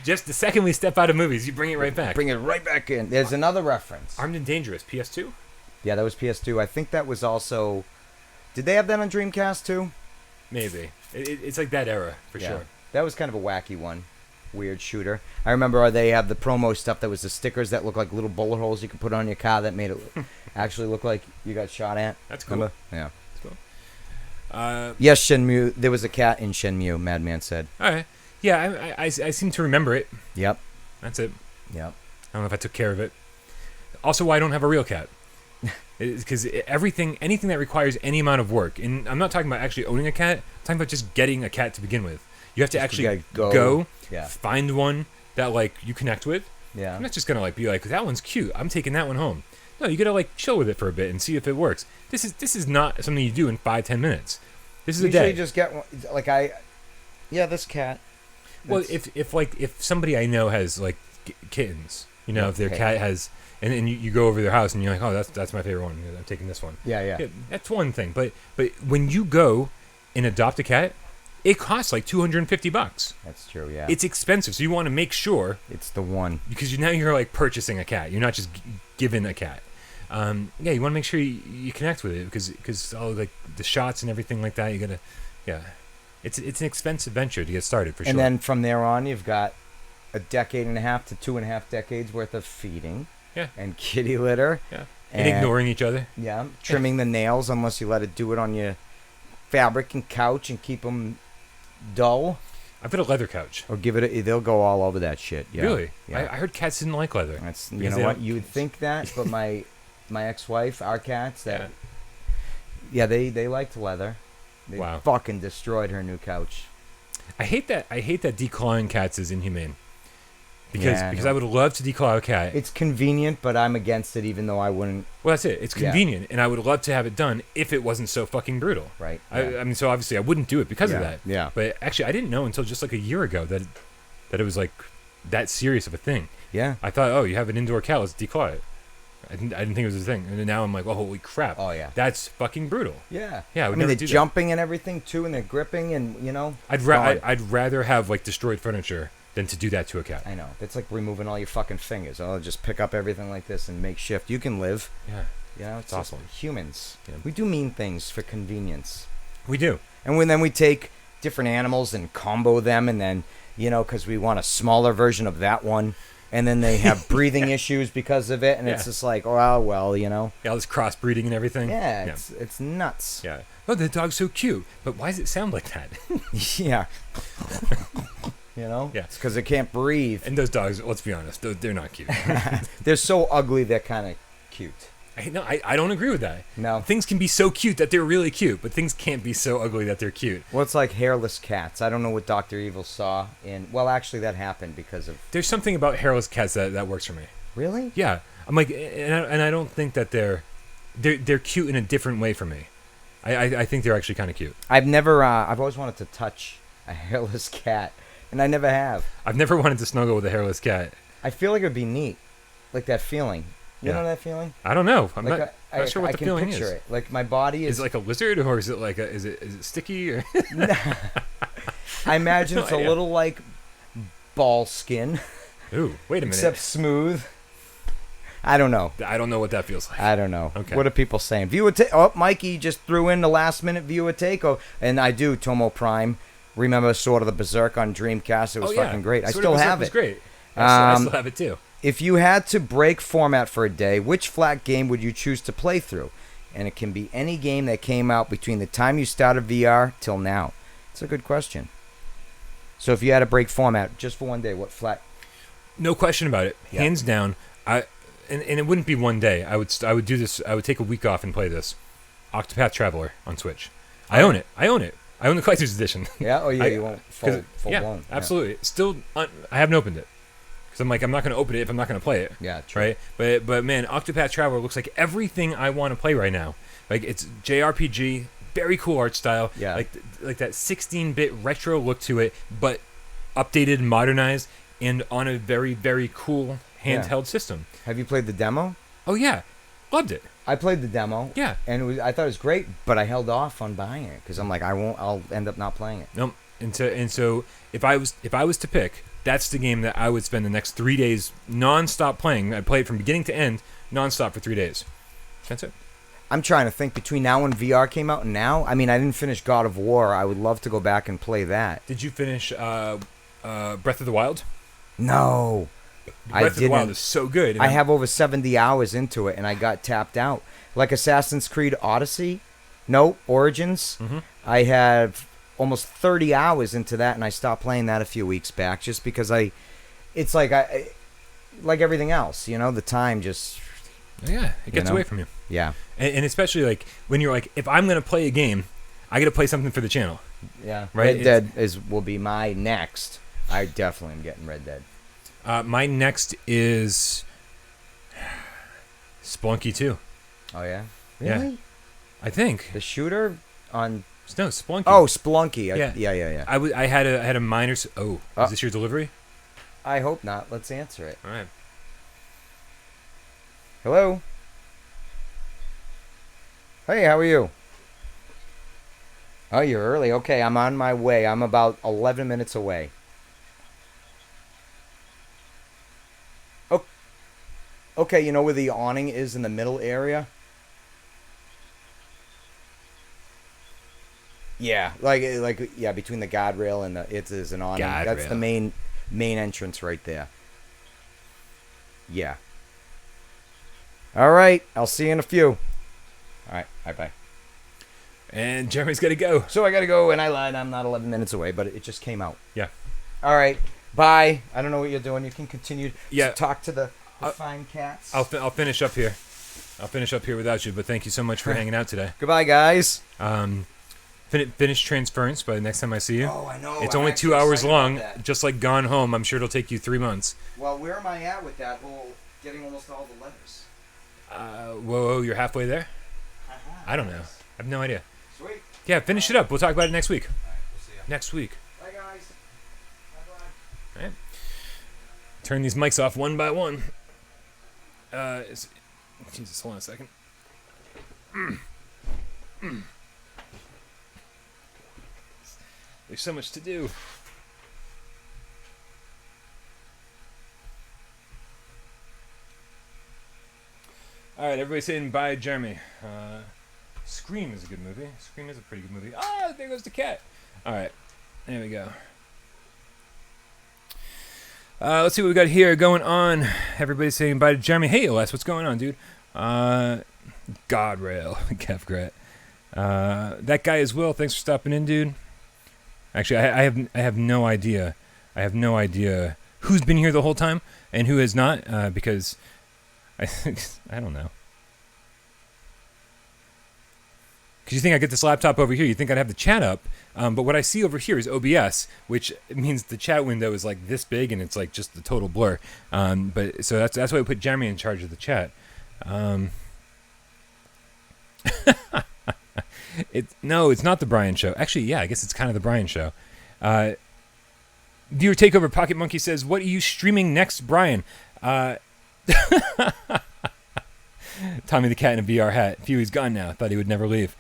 Just the second we step out of movies, you bring it right back. Bring it right back in. There's another reference. Armed and Dangerous, PS2? Yeah, that was PS2. I think that was also... Did they have that on Dreamcast too? Maybe. It's like that era, for sure. That was kind of a wacky one. Weird shooter. I remember they have the promo stuff that was the stickers that look like little bullet holes you could put on your car that made it actually look like you got shot at. That's cool. Remember? Yeah. That's cool. Yes, Shenmue. There was a cat in Shenmue, Madman said. All right. Yeah, I seem to remember it. Yep. That's it. Yep. I don't know if I took care of it. Also, why I don't have a real cat. Because anything that requires any amount of work, and I'm not talking about actually owning a cat, I'm talking about just getting a cat to begin with. You have to actually go find one that like you connect with. Yeah. I'm not just gonna like be like, that one's cute, I'm taking that one home. No, you gotta like chill with it for a bit and see if it works. This is not something you do in 5-10 minutes. This is a day. You just get one, like this cat. Well, if somebody I know has like kittens, if their cat has, and you go over their house and you're like, oh, that's my favorite one, I'm taking this one. Yeah. That's one thing, but when you go and adopt a cat, it costs like $250. That's true. Yeah. It's expensive, so you want to make sure it's the one, because now you're like purchasing a cat. You're not just given a cat. You want to make sure you connect with it because all like the shots and everything like that. You gotta, It's an expensive venture to get started for sure. And then from there on, you've got a decade and a half to 2.5 decades worth of feeding. Yeah. And kitty litter. Yeah. And ignoring each other. Yeah. Trimming the nails unless you let it do it on your fabric and couch and keep them dull. I've got a leather couch. Or they'll go all over that shit. Yeah. Really? Yeah. I heard cats didn't like leather. That's you know what? You would think that, but my ex-wife, our cats, they liked leather. They fucking destroyed her new couch. I hate that declawing cats is inhumane. Because I would love to declaw a cat. It's convenient, but I'm against it, even though I wouldn't. Well, that's it. It's convenient, and I would love to have it done if it wasn't so fucking brutal. Right. I mean, so obviously I wouldn't do it because of that. Yeah. But actually, I didn't know until just like a year ago that it was like that serious of a thing. Yeah. I thought, oh, you have an indoor cat, let's declaw it. I didn't think it was a thing, and now I'm like, oh, holy crap! Oh yeah, that's fucking brutal. Yeah, yeah. I mean, they're jumping and everything too, and they're gripping, and I'd rather have like destroyed furniture than to do that to a cat. I know. It's like removing all your fucking fingers. I'll just pick up everything like this and make shift. You can live. Yeah. It's awesome. Humans. Yeah. We do mean things for convenience. We do. And then we take different animals and combo them, and then because we want a smaller version of that one. And then they have breathing issues because of it, and it's just like, oh well, Yeah, all this crossbreeding and everything. Yeah, it's nuts. Yeah. Oh, the dog's so cute, but why does it sound like that? Yeah. Yeah. It's because it can't breathe. And those dogs, let's be honest, they're not cute. They're so ugly, they're kind of cute. I don't agree with that. No. Things can be so cute that they're really cute, but things can't be so ugly that they're cute. Well, it's like hairless cats. I don't know what Dr. Evil saw in... Well, actually, that happened because of... There's something about hairless cats that works for me. Really? Yeah. I'm like... And I don't think that they're cute in a different way for me. I think they're actually kind of cute. I've always wanted to touch a hairless cat, and I never have. I've never wanted to snuggle with a hairless cat. I feel like it would be neat. Like that feeling. You know that feeling? I don't know. I'm like not sure what the feeling is. I can picture it. Like my body is... Is it like a lizard, or is it like is it sticky? Or I imagine it's a little like ball skin. Ooh, wait a minute. Except smooth. I don't know. I don't know what that feels like. I don't know. Okay. What are people saying? Viewer take. Oh, Mikey just threw in the last minute viewer take. Oh, and I do Tomo Prime. Remember Sword of the Berserk on Dreamcast? It was fucking great. I still have it. It was great. I still have it too. If you had to break format for a day, which flat game would you choose to play through? And it can be any game that came out between the time you started VR till now. It's a good question. So if you had to break format just for one day, what flat? No question about it. Yep. Hands down. And it wouldn't be one day. I would do this. I would take a week off and play this. Octopath Traveler on Switch. I own it. I own the collector's edition. Yeah. Oh yeah. You won't full blown. Absolutely. Still, I haven't opened it because I'm not going to open it if I'm not going to play it. Yeah. True. Right. But man, Octopath Traveler looks like everything I want to play right now. Like it's JRPG, very cool art style. Yeah. Like that 16-bit retro look to it, but updated, modernized, and on a very, very cool handheld system. Have you played the demo? Oh yeah, loved it. I played the demo. Yeah, and I thought it was great, but I held off on buying it because I'm like, I'll end up not playing it. Nope. And so if I was to pick, that's the game that I would spend the next 3 days nonstop playing. I'd play it from beginning to end, nonstop for 3 days. That's it. I'm trying to think between now when VR came out and now. I mean, I didn't finish God of War. I would love to go back and play that. Did you finish Breath of the Wild? No. Breath of the Wild is so good. I have over 70 hours into it, and I got tapped out. Like Assassin's Creed Odyssey, Origins. Mm-hmm. I have almost 30 hours into that, and I stopped playing that a few weeks back just because it's like like everything else, the time just... Yeah, it gets away from you. Yeah. And especially like when you're like, if I'm going to play a game, I got to play something for the channel. Yeah. Right? Red Dead will be my next. I definitely am getting Red Dead. My next is Spelunky 2. Oh, yeah? Really? Yeah. I think. The shooter on... No, Spelunky. Oh, Spelunky. Yeah. I had a minor... Oh, is this your delivery? I hope not. Let's answer it. All right. Hello? Hey, how are you? Oh, you're early. Okay, I'm on my way. I'm about 11 minutes away. Oh, okay, you know where the awning is in the middle area? Yeah, like between the guardrail and it is an awning. Guardrail. That's the main entrance right there. Yeah. All right, I'll see you in a few. All right, bye-bye. And Jeremy's got to go. So I got to go, and I lied. I'm not 11 minutes away, but it just came out. Yeah. All right, bye. I don't know what you're doing. You can continue to talk to the fine cats. I'll finish up here. I'll finish up here without you, but thank you so much for hanging out today. Goodbye, guys. Finish Transference by the next time I see you. Oh, I know. It's only 2 hours long, just like Gone Home. I'm sure it'll take you 3 months. Well, where am I at with that whole getting almost all the letters? Whoa, you're halfway there? I don't know. I have no idea. Sweet. Yeah, finish it up. We'll talk about it next week. All right, we'll see you. Next week. Bye, guys. Bye-bye. All right. Turn these mics off one by one. Jesus, hold on a second. There's so much to do. All right, everybody saying bye, Jeremy. Scream is a good movie. Scream is a pretty good movie. Ah, there goes the cat. All right, there we go. Let's see what we got here going on. Everybody's saying bye to Jeremy. Hey, OS, what's going on, dude? Godrail, Kevgrat. That guy is Will. Thanks for stopping in, dude. Actually, I have no idea. I have no idea who's been here the whole time and who has not, because I don't know. Because you think I get this laptop over here, you think I'd have the chat up, but what I see over here is OBS, which means the chat window is like this big and it's like just the total blur. But so that's why we put Jeremy in charge of the chat. No, it's not the Brian Show. Actually, yeah, I guess it's kind of the Brian Show. Viewer Takeover Pocket Monkey says, "What are you streaming next, Brian?" Tommy the cat in a VR hat. Huey's gone now. Thought he would never leave.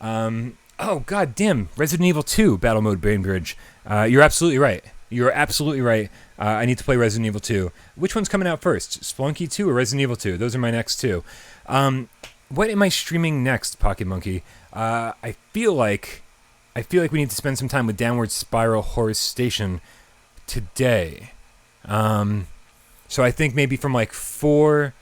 Oh, god damn. Resident Evil 2 Battle Mode Bainbridge. You're absolutely right. You're absolutely right. I need to play Resident Evil 2. Which one's coming out first? Spelunky 2 or Resident Evil 2? Those are my next two. What am I streaming next, Pocket Monkey? I feel like we need to spend some time with Downward Spiral Horus Station today. So I think maybe from like 4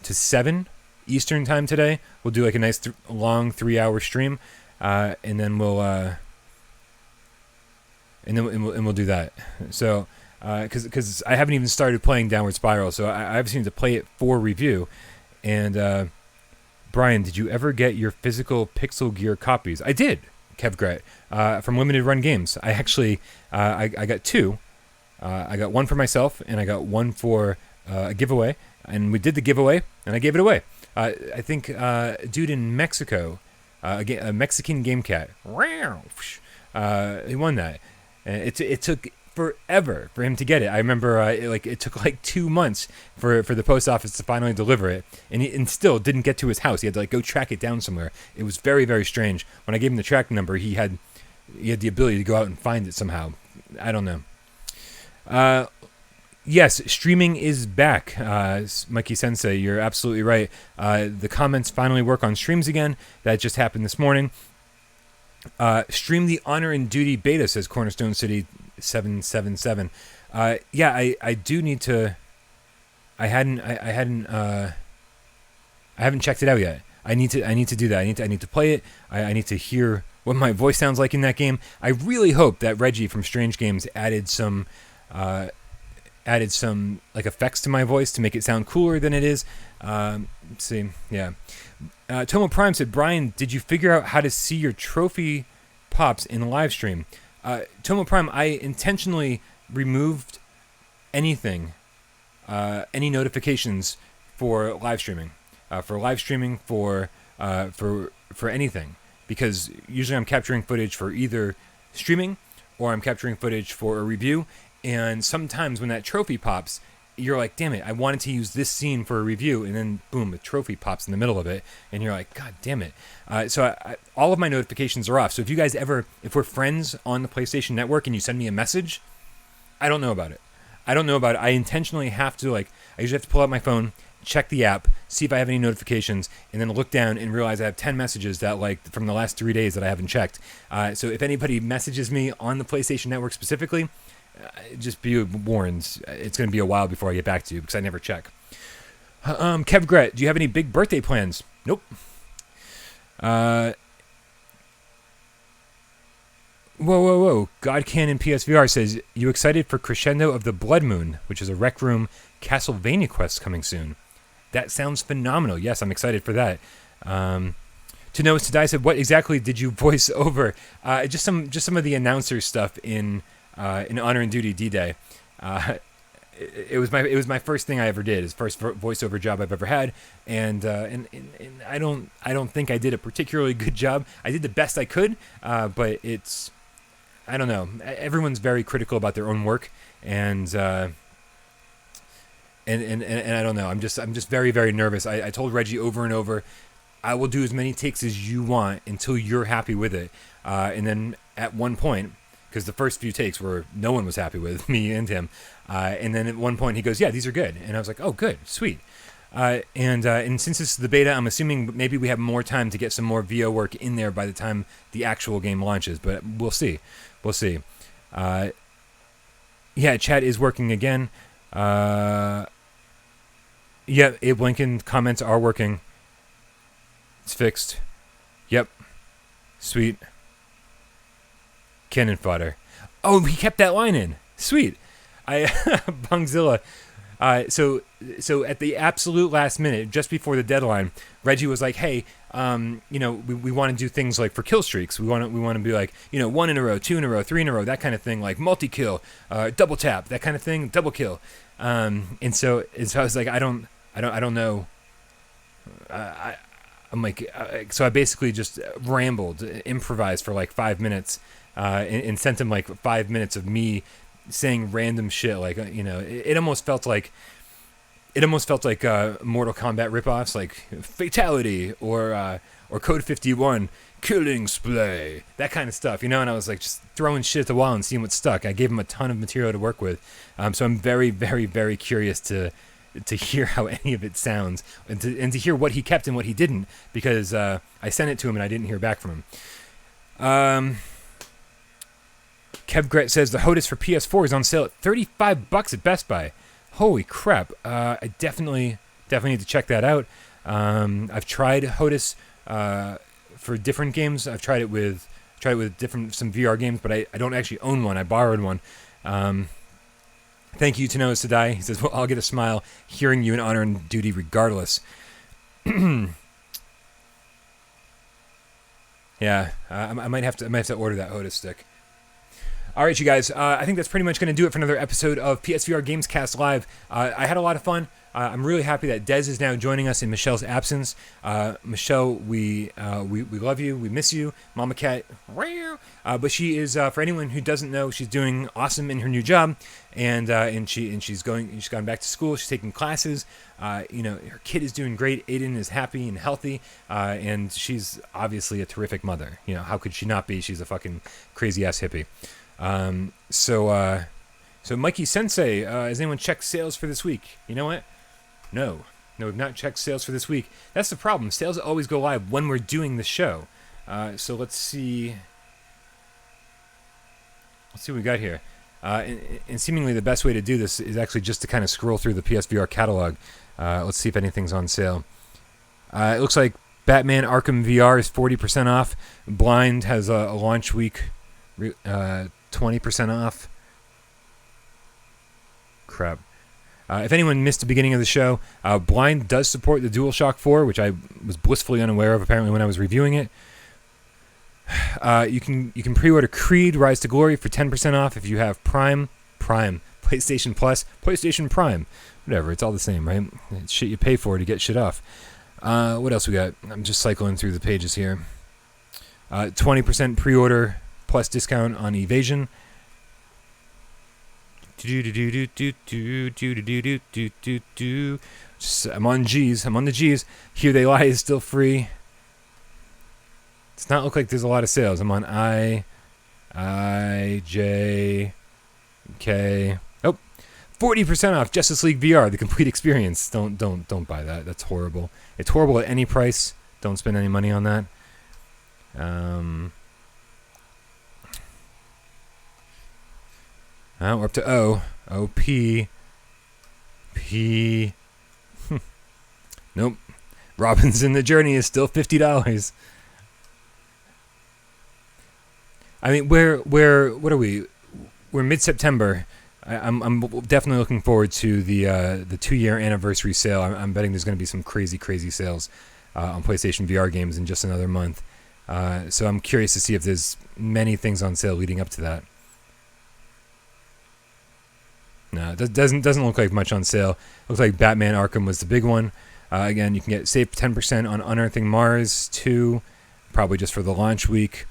to 7 Eastern time today, we'll do like a nice long 3-hour stream, and then we'll do that. So because I haven't even started playing Downward Spiral, so I just need to play it for review. And Brian, did you ever get your physical Pixel Gear copies? I did. Kevgret, from Limited Run Games. I actually, I got 2. I got one for myself, and I got one for a giveaway. And we did the giveaway, and I gave it away. I think a dude in Mexico, a Mexican game cat, he won that. And it took forever for him to get it. I remember it took like 2 months for the post office to finally deliver it, and still didn't get to his house. He had to go track it down somewhere. It was very, very strange. When I gave him the tracking number, he had the ability to go out and find it somehow. I don't know. Yes, streaming is back, Mikey Sensei. You're absolutely right. The comments finally work on streams again. That just happened this morning. Stream the Honor and Duty beta, says Cornerstone City 777. Yeah, I do need to. I haven't checked it out yet. I need to do that. I need to play it. I need to hear what my voice sounds like in that game. I really hope that Reggie from Strange Games added some effects to my voice to make it sound cooler than it is. Let's see, yeah. Tomo Prime said, Brian, did you figure out how to see your trophy pops in live stream? Tomo Prime, I intentionally removed anything, any notifications for live streaming, for anything, because usually I'm capturing footage for either streaming or I'm capturing footage for a review. And sometimes when that trophy pops, you're like, damn it, I wanted to use this scene for a review, and then boom, a trophy pops in the middle of it, and you're like, god damn it. So all of my notifications are off. So if you guys if we're friends on the PlayStation Network and you send me a message, I don't know about it. I intentionally have to, I usually have to pull out my phone, check the app, see if I have any notifications, and then look down and realize I have 10 messages that from the last 3 days that I haven't checked. So if anybody messages me on the PlayStation Network specifically, just be warned, it's going to be a while before I get back to you because I never check. Kev Gret, do you have any big birthday plans? Nope. Whoa. God Cannon PSVR says, you excited for Crescendo of the Blood Moon, which is a Rec Room Castlevania quest coming soon? That sounds phenomenal. Yes, I'm excited for that. To Know Is To Die said, what exactly did you voice over? Just some of the announcer stuff in Honor and Duty D-Day. It was my first thing I ever did. It's the first voiceover job I've ever had, and I don't think I did a particularly good job. I did the best I could, but I don't know. Everyone's very critical about their own work, and I don't know. I'm just very, very nervous. I told Reggie over and over, I will do as many takes as you want until you're happy with it, and then at one point, because the first few takes were no one was happy with, me and him. And then at one point he goes, yeah, these are good. And I was like, oh, good, sweet. And since this is the beta, I'm assuming maybe we have more time to get some more VO work in there by the time the actual game launches. But we'll see. Yeah, chat is working again. Yeah, Abe Lincoln comments are working. It's fixed. Yep. Sweet. Cannon fodder. Oh, he kept that line in. Sweet. Bungzilla. So at the absolute last minute, just before the deadline, Reggie was like, "Hey, we want to do things like for kill streaks. We want to be like, 1 in a row, 2 in a row, 3 in a row, that kind of thing, like multi-kill, double tap, that kind of thing, double kill." And so I was like, I don't know. I'm like, so I basically just rambled, improvised for like 5 minutes. And sent him like 5 minutes of me saying random shit. It almost felt like Mortal Kombat ripoffs, like Fatality or Code 51, Killing Splay, that kind of stuff, And I was like just throwing shit at the wall and seeing what stuck. I gave him a ton of material to work with, so I'm very, very, very curious to hear how any of it sounds and to hear what he kept and what he didn't, because I sent it to him and I didn't hear back from him. Kev Gret says the HOTAS for PS4 is on sale at $35 at Best Buy. Holy crap! I definitely need to check that out. I've tried HOTAS for different games. I've tried it with some VR games, but I don't actually own one. I borrowed one. Thank you to Noah Sadai. He says, well, I'll get a smile hearing you in Honor and Duty regardless. Yeah, I might have to order that Hoda stick. All right, you guys. I think that's pretty much going to do it for another episode of PSVR Gamescast Live. I had a lot of fun. I'm really happy that Dez is now joining us in Michelle's absence. Michelle, we love you. We miss you, Mama Cat. But she is, for anyone who doesn't know, she's doing awesome in her new job, and she's gone back to school. She's taking classes. Her kid is doing great. Aiden is happy and healthy, and she's obviously a terrific mother. How could she not be? She's a fucking crazy ass hippie. So Mikey Sensei, has anyone checked sales for this week? You know what? No, we've not checked sales for this week. That's the problem. Sales always go live when we're doing the show. So let's see. Let's see what we got here. And seemingly the best way to do this is actually just to kind of scroll through the PSVR catalog. Let's see if anything's on sale. It looks like Batman Arkham VR is 40% off. Blind has a launch week 20% off. Crap. If anyone missed the beginning of the show, Blind does support the DualShock 4, which I was blissfully unaware of apparently when I was reviewing it. You can pre-order Creed Rise to Glory for 10% off if you have Prime, PlayStation Plus, PlayStation Prime, whatever. It's all the same, right? It's shit you pay for to get shit off. What else we got? I'm just cycling through the pages here. 20% pre-order plus discount on Evasion. I'm on G's. I'm on the G's. Here They Lie is still free. Does not look like there's a lot of sales. I'm on I, J, K. Oh, 40% off Justice League VR, the complete experience. Don't buy that. That's horrible. It's horrible at any price. Don't spend any money on that. We're up to O. O, P. P. Nope. Robinson the Journey is still $50. I mean, what are we? We're mid-September. I'm definitely looking forward to the 2-year anniversary sale. I'm betting there's going to be some crazy sales on PlayStation VR games in just another month. So I'm curious to see if there's many things on sale leading up to that. No, it doesn't look like much on sale. Looks like Batman Arkham was the big one. Again, you can save 10% on Unearthing Mars 2, probably just for the launch week.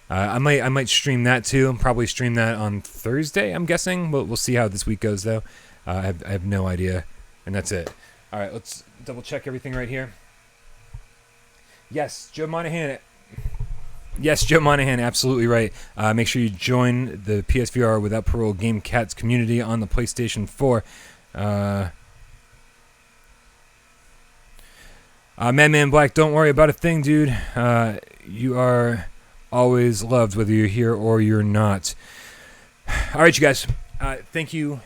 I might stream that too. Probably stream that on Thursday, I'm guessing. We'll see how this week goes though. I have no idea, and that's it. All right, let's double check everything right here. Yes, Joe Monahan. Yes, Joe Monahan, absolutely right. Make sure you join the PSVR Without Parole Game Cats community on the PlayStation 4. Madman Black, don't worry about a thing, dude. You are always loved, whether you're here or you're not. All right, you guys. Thank you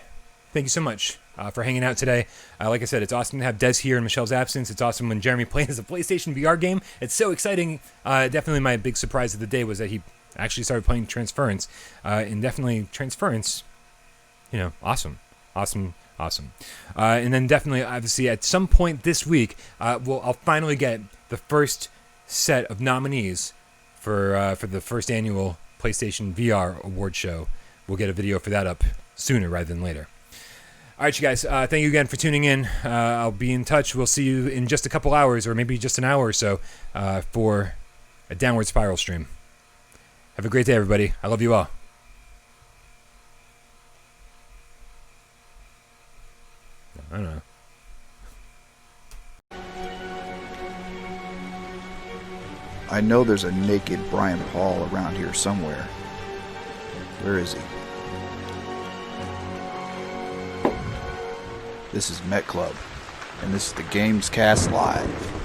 so much for hanging out today. Like I said, it's awesome to have Des here in Michelle's absence. It's awesome when Jeremy plays a PlayStation VR game. It's so exciting. Definitely my big surprise of the day was that he actually started playing Transference. And definitely Transference, awesome. And then definitely, obviously, at some point this week, I'll finally get the first set of nominees for the first annual PlayStation VR award show. We'll get a video for that up sooner rather than later. All right, you guys. Thank you again for tuning in. I'll be in touch. We'll see you in just a couple hours, or maybe just an hour or so, for a Downward Spiral stream. Have a great day, everybody. I love you all. I don't know. I know there's a naked Brian Paul around here somewhere. Where is he? This is Met Club, and this is the Gamescast Live.